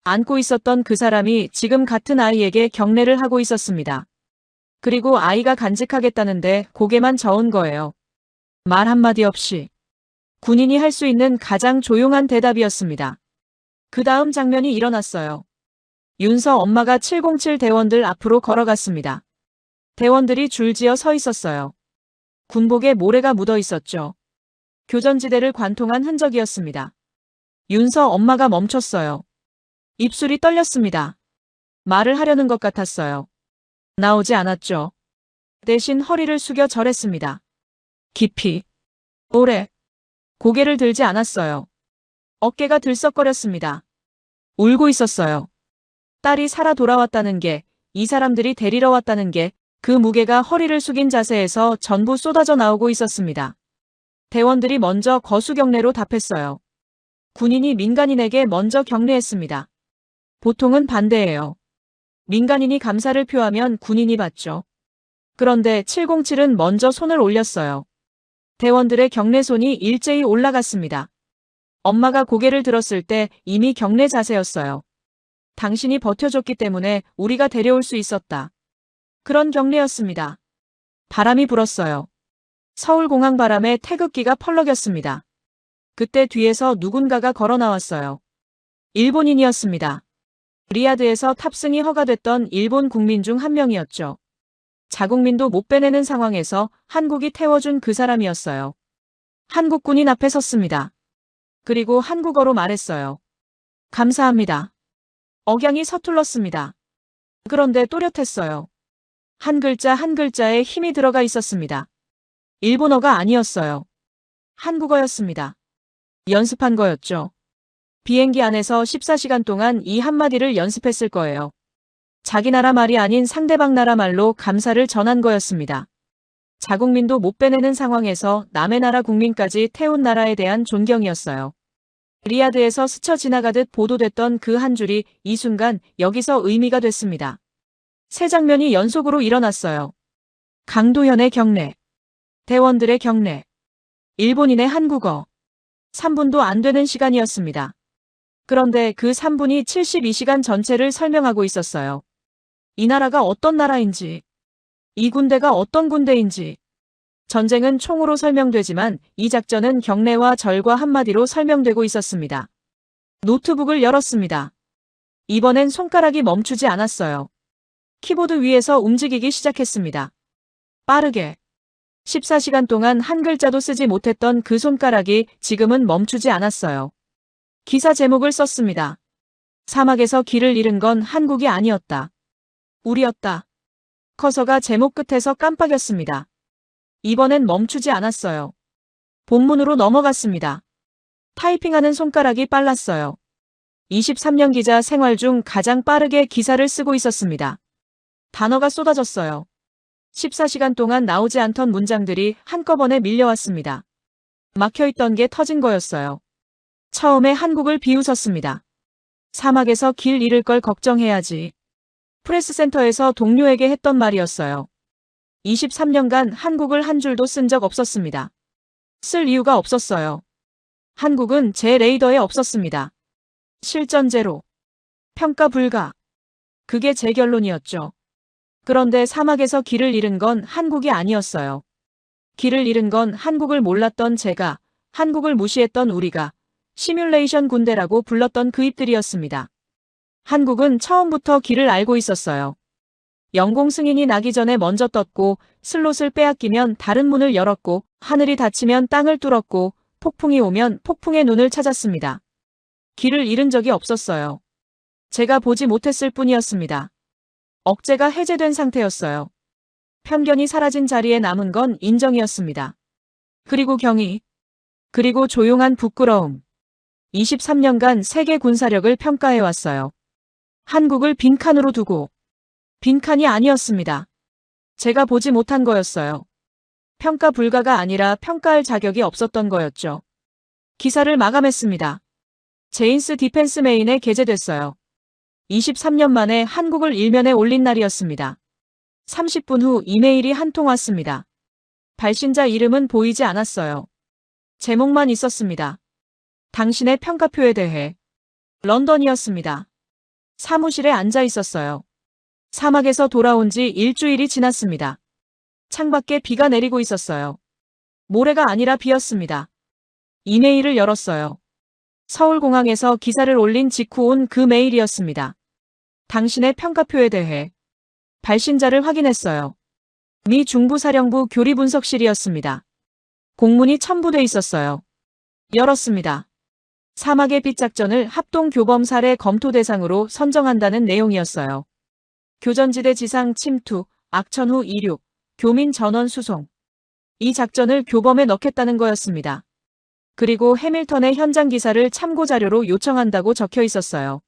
안고 있었던 그 사람이 지금 같은 아이에게 경례를 하고 있었습니다. 그리고 아이가 간직하겠다는데 고개만 저은 거예요. 말 한마디 없이. 군인이 할 수 있는 가장 조용한 대답이었습니다. 그 다음 장면이 일어났어요. 윤서 엄마가 707 대원들 앞으로 걸어갔습니다. 대원들이 줄지어 서 있었어요. 군복에 모래가 묻어 있었죠. 교전지대를 관통한 흔적이었습니다. 윤서 엄마가 멈췄어요. 입술이 떨렸습니다. 말을 하려는 것 같았어요. 나오지 않았죠. 대신 허리를 숙여 절했습니다. 깊이. 오래. 고개를 들지 않았어요. 어깨가 들썩거렸습니다. 울고 있었어요. 딸이 살아 돌아왔다는 게, 이 사람들이 데리러 왔다는 게, 그 무게가 허리를 숙인 자세에서 전부 쏟아져 나오고 있었습니다. 대원들이 먼저 거수경례로 답했어요. 군인이 민간인에게 먼저 경례했습니다. 보통은 반대예요. 민간인이 감사를 표하면 군인이 받죠. 그런데 707은 먼저 손을 올렸어요. 대원들의 경례손이 일제히 올라갔습니다. 엄마가 고개를 들었을 때 이미 경례 자세였어요. 당신이 버텨줬기 때문에 우리가 데려올 수 있었다. 그런 경례였습니다. 바람이 불었어요. 서울공항 바람에 태극기가 펄럭였습니다. 그때 뒤에서 누군가가 걸어 나왔어요. 일본인이었습니다. 리야드에서 탑승이 허가됐던 일본 국민 중 한 명이었죠. 자국민도 못 빼내는 상황에서 한국이 태워준 그 사람이었어요. 한국 군인 앞에 섰습니다. 그리고 한국어로 말했어요. 감사합니다. 억양이 서툴렀습니다. 그런데 또렷했어요. 한 글자 한 글자에 힘이 들어가 있었습니다. 일본어가 아니었어요. 한국어였습니다. 연습한 거였죠. 비행기 안에서 14시간 동안 이 한마디를 연습했을 거예요. 자기 나라 말이 아닌 상대방 나라 말로 감사를 전한 거였습니다. 자국민도 못 빼내는 상황에서 남의 나라 국민까지 태운 나라에 대한 존경이었어요. 리야드에서 스쳐 지나가듯 보도됐던 그 한 줄이 이 순간 여기서 의미가 됐습니다. 세 장면이 연속으로 일어났어요. 강도현의 경례, 대원들의 경례, 일본인의 한국어. 3분도 안 되는 시간이었습니다. 그런데 그 3분이 72시간 전체를 설명하고 있었어요. 이 나라가 어떤 나라인지, 이 군대가 어떤 군대인지. 전쟁은 총으로 설명되지만 이 작전은 경례와 절과 한마디로 설명되고 있었습니다. 노트북을 열었습니다. 이번엔 손가락이 멈추지 않았어요. 키보드 위에서 움직이기 시작했습니다. 빠르게. 14시간 동안 한 글자도 쓰지 못했던 그 손가락이 지금은 멈추지 않았어요. 기사 제목을 썼습니다. 사막에서 길을 잃은 건 한국이 아니었다. 우리였다. 커서가 제목 끝에서 깜빡였습니다. 이번엔 멈추지 않았어요. 본문으로 넘어갔습니다. 타이핑하는 손가락이 빨랐어요. 23년 기자 생활 중 가장 빠르게 기사를 쓰고 있었습니다. 단어가 쏟아졌어요. 14시간 동안 나오지 않던 문장들이 한꺼번에 밀려왔습니다. 막혀있던 게 터진 거였어요. 처음에 한국을 비웃었습니다. 사막에서 길 잃을 걸 걱정해야지. 프레스센터에서 동료에게 했던 말이었어요. 23년간 한국을 한 줄도 쓴 적 없었습니다. 쓸 이유가 없었어요. 한국은 제 레이더에 없었습니다. 실전 제로. 평가 불가. 그게 제 결론이었죠. 그런데 사막에서 길을 잃은 건 한국이 아니었어요. 길을 잃은 건 한국을 몰랐던 제가, 한국을 무시했던 우리가, 시뮬레이션 군대라고 불렀던 그 입들이었습니다. 한국은 처음부터 길을 알고 있었어요. 영공 승인이 나기 전에 먼저 떴고, 슬롯을 빼앗기면 다른 문을 열었고, 하늘이 닫히면 땅을 뚫었고, 폭풍이 오면 폭풍의 눈을 찾았습니다. 길을 잃은 적이 없었어요. 제가 보지 못했을 뿐이었습니다. 억제가 해제된 상태였어요. 편견이 사라진 자리에 남은 건 인정이었습니다. 그리고 경의. 그리고 조용한 부끄러움. 23년간 세계 군사력을 평가해왔어요. 한국을 빈칸으로 두고. 빈칸이 아니었습니다. 제가 보지 못한 거였어요. 평가 불가가 아니라 평가할 자격이 없었던 거였죠. 기사를 마감했습니다. 제인스 디펜스 메인에 게재됐어요. 23년 만에 한국을 일면에 올린 날이었습니다. 30분 후 이메일이 한 통 왔습니다. 발신자 이름은 보이지 않았어요. 제목만 있었습니다. 당신의 평가표에 대해. 런던이었습니다. 사무실에 앉아 있었어요. 사막에서 돌아온 지 일주일이 지났습니다. 창밖에 비가 내리고 있었어요. 모래가 아니라 비였습니다. 이메일을 열었어요. 서울공항에서 기사를 올린 직후 온 그 메일이었습니다. 당신의 평가표에 대해. 발신자를 확인했어요. 미 중부사령부 교리분석실이었습니다. 공문이 첨부돼 있었어요. 열었습니다. 사막의 빛 작전을 합동교범 사례 검토 대상으로 선정한다는 내용이었어요. 교전지대 지상 침투, 악천 후 이륙, 교민 전원 수송. 이 작전을 교범에 넣겠다는 거였습니다. 그리고 해밀턴의 현장 기사를 참고 자료로 요청한다고 적혀 있었어요.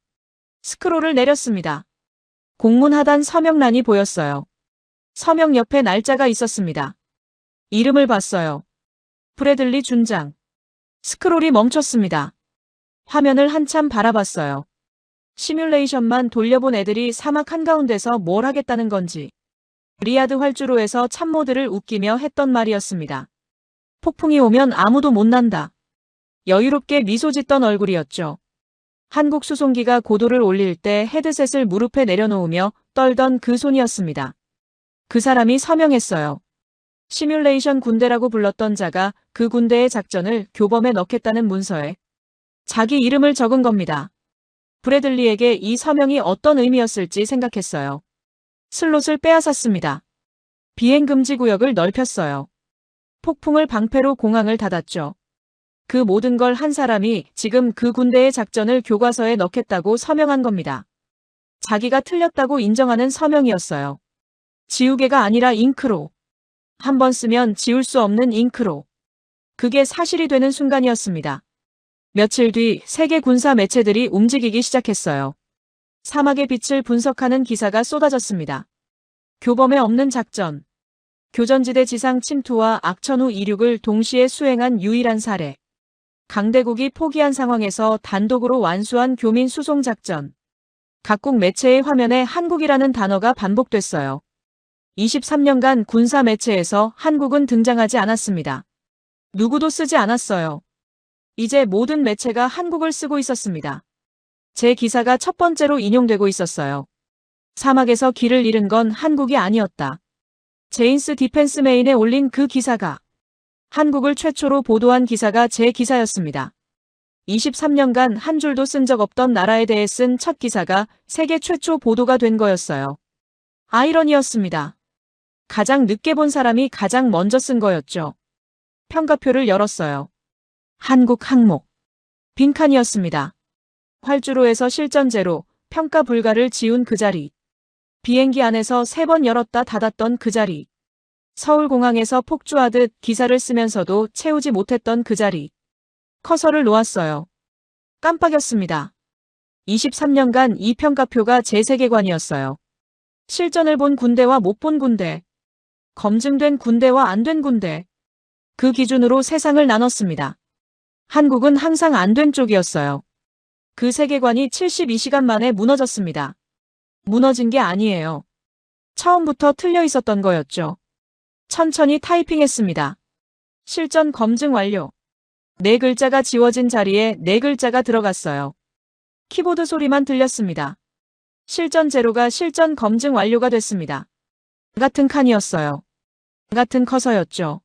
스크롤을 내렸습니다. 공문 하단 서명란이 보였어요. 서명 옆에 날짜가 있었습니다. 이름을 봤어요. 브래들리 준장. 스크롤이 멈췄습니다. 화면을 한참 바라봤어요. 시뮬레이션만 돌려본 애들이 사막 한가운데서 뭘 하겠다는 건지. 리아드 활주로에서 참모들을 웃기며 했던 말이었습니다. 폭풍이 오면 아무도 못 난다. 여유롭게 미소 짓던 얼굴이었죠. 한국 수송기가 고도를 올릴 때 헤드셋을 무릎에 내려놓으며 떨던 그 손이었습니다. 그 사람이 서명했어요. 시뮬레이션 군대라고 불렀던 자가 그 군대의 작전을 교범에 넣겠다는 문서에 자기 이름을 적은 겁니다. 브래들리에게 이 서명이 어떤 의미였을지 생각했어요. 슬롯을 빼앗았습니다. 비행금지 구역을 넓혔어요. 폭풍을 방패로 공항을 닫았죠. 그 모든 걸 한 사람이 지금 그 군대의 작전을 교과서에 넣겠다고 서명한 겁니다. 자기가 틀렸다고 인정하는 서명이었어요. 지우개가 아니라 잉크로. 한 번 쓰면 지울 수 없는 잉크로. 그게 사실이 되는 순간이었습니다. 며칠 뒤 세계 군사 매체들이 움직이기 시작했어요. 사막의 빛을 분석하는 기사가 쏟아졌습니다. 교범에 없는 작전. 교전지대 지상 침투와 악천 후 이륙을 동시에 수행한 유일한 사례. 강대국이 포기한 상황에서 단독으로 완수한 교민 수송 작전. 각국 매체의 화면에 한국이라는 단어가 반복됐어요. 23년간 군사 매체에서 한국은 등장하지 않았습니다. 누구도 쓰지 않았어요. 이제 모든 매체가 한국을 쓰고 있었습니다. 제 기사가 첫 번째로 인용되고 있었어요. 사막에서 길을 잃은 건 한국이 아니었다. 제인스 디펜스 메인에 올린 그 기사가 한국을 최초로 보도한 기사가 제 기사였습니다. 23년간 한 줄도 쓴 적 없던 나라에 대해 쓴 첫 기사가 세계 최초 보도가 된 거였어요. 아이러니였습니다. 가장 늦게 본 사람이 가장 먼저 쓴 거였죠. 평가표를 열었어요. 한국 항목. 빈칸이었습니다. 활주로에서 실전 제로, 평가 불가를 지운 그 자리. 비행기 안에서 3번 열었다 닫았던 그 자리. 서울공항에서 폭주하듯 기사를 쓰면서도 채우지 못했던 그 자리. 커서를 놓았어요. 깜빡였습니다. 23년간 이 평가표가 제 세계관이었어요. 실전을 본 군대와 못 본 군대. 검증된 군대와 안 된 군대. 그 기준으로 세상을 나눴습니다. 한국은 항상 안 된 쪽이었어요. 그 세계관이 72시간 만에 무너졌습니다. 무너진 게 아니에요. 처음부터 틀려 있었던 거였죠. 천천히 타이핑했습니다. 실전 검증 완료. 4글자가 지워진 자리에 4글자가 들어갔어요. 키보드 소리만 들렸습니다. 실전 제로가 실전 검증 완료가 됐습니다. 같은 칸이었어요. 같은 커서였죠.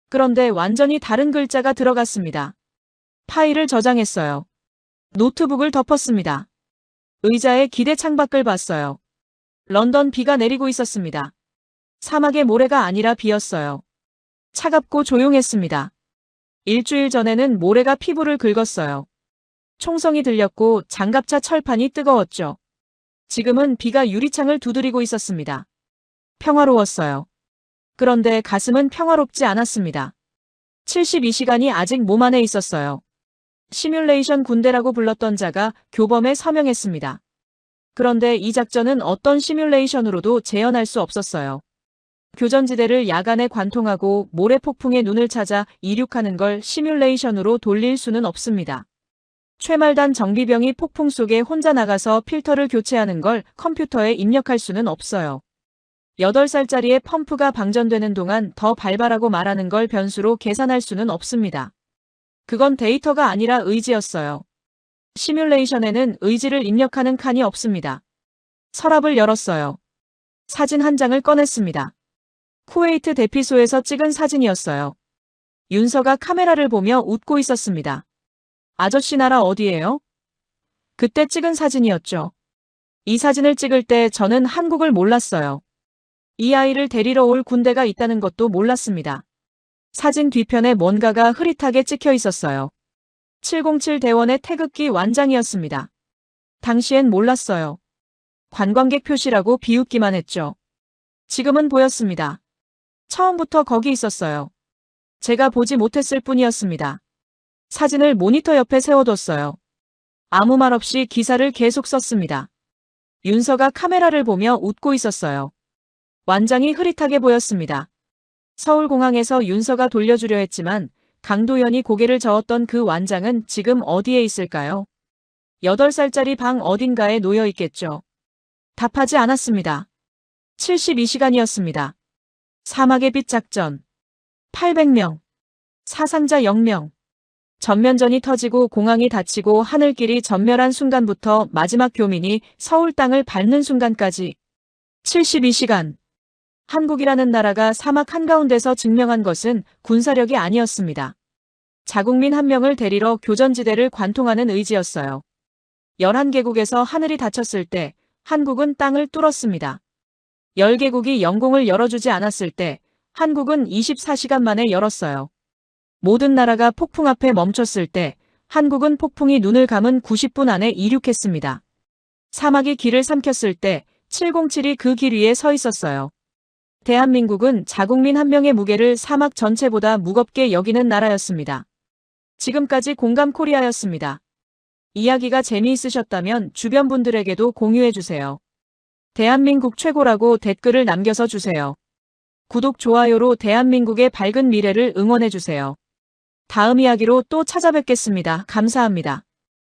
그런데 완전히 다른 글자가 들어갔습니다. 파일을 저장했어요. 노트북을 덮었습니다. 의자에 기대 창밖을 봤어요. 런던 비가 내리고 있었습니다. 사막의 모래가 아니라 비였어요. 차갑고 조용했습니다. 일주일 전에는 모래가 피부를 긁었어요. 총성이 들렸고 장갑차 철판이 뜨거웠죠. 지금은 비가 유리창을 두드리고 있었습니다. 평화로웠어요. 그런데 가슴은 평화롭지 않았습니다. 72시간이 아직 몸 안에 있었어요. 시뮬레이션 군대라고 불렀던 자가 교범에 서명했습니다. 그런데 이 작전은 어떤 시뮬레이션으로도 재현할 수 없었어요. 교전지대를 야간에 관통하고 모래폭풍의 눈을 찾아 이륙하는 걸 시뮬레이션으로 돌릴 수는 없습니다. 최말단 정비병이 폭풍 속에 혼자 나가서 필터를 교체하는 걸 컴퓨터에 입력할 수는 없어요. 8살짜리의 펌프가 방전되는 동안 더 밟아라고 말하는 걸 변수로 계산할 수는 없습니다. 그건 데이터가 아니라 의지였어요. 시뮬레이션에는 의지를 입력하는 칸이 없습니다. 서랍을 열었어요. 사진 한 장을 꺼냈습니다. 쿠웨이트 대피소에서 찍은 사진이었어요. 윤서가 카메라를 보며 웃고 있었습니다. 아저씨 나라 어디예요? 그때 찍은 사진이었죠. 이 사진을 찍을 때 저는 한국을 몰랐어요. 이 아이를 데리러 올 군대가 있다는 것도 몰랐습니다. 사진 뒤편에 뭔가가 흐릿하게 찍혀 있었어요. 707 대원의 태극기 완장이었습니다. 당시엔 몰랐어요. 관광객 표시라고 비웃기만 했죠. 지금은 보였습니다. 처음부터 거기 있었어요. 제가 보지 못했을 뿐이었습니다. 사진을 모니터 옆에 세워뒀어요. 아무 말 없이 기사를 계속 썼습니다. 윤서가 카메라를 보며 웃고 있었어요. 완장이 흐릿하게 보였습니다. 서울공항에서 윤서가 돌려주려 했지만 강도연이 고개를 저었던 그 완장은 지금 어디에 있을까요? 8살짜리 방 어딘가에 놓여 있겠죠. 답하지 않았습니다. 72시간이었습니다. 사막의 빛 작전. 800명. 사상자 0명. 전면전이 터지고 공항이 닫히고 하늘길이 전멸한 순간부터 마지막 교민이 서울 땅을 밟는 순간까지 72시간. 한국이라는 나라가 사막 한가운데서 증명한 것은 군사력이 아니었습니다. 자국민 한 명을 데리러 교전지대를 관통하는 의지였어요. 11개국에서 하늘이 닫혔을 때 한국은 땅을 뚫었습니다. 10개국이 영공을 열어주지 않았을 때 한국은 24시간 만에 열었어요. 모든 나라가 폭풍 앞에 멈췄을 때 한국은 폭풍이 눈을 감은 90분 안에 이륙했습니다. 사막이 길을 삼켰을 때 707이 그 길 위에 서 있었어요. 대한민국은 자국민 한 명의 무게를 사막 전체보다 무겁게 여기는 나라였습니다. 지금까지 공감 코리아였습니다. 이야기가 재미있으셨다면 주변 분들에게도 공유해주세요. 대한민국 최고라고 댓글을 남겨서 주세요. 구독, 좋아요로 대한민국의 밝은 미래를 응원해주세요. 다음 이야기로 또 찾아뵙겠습니다. 감사합니다.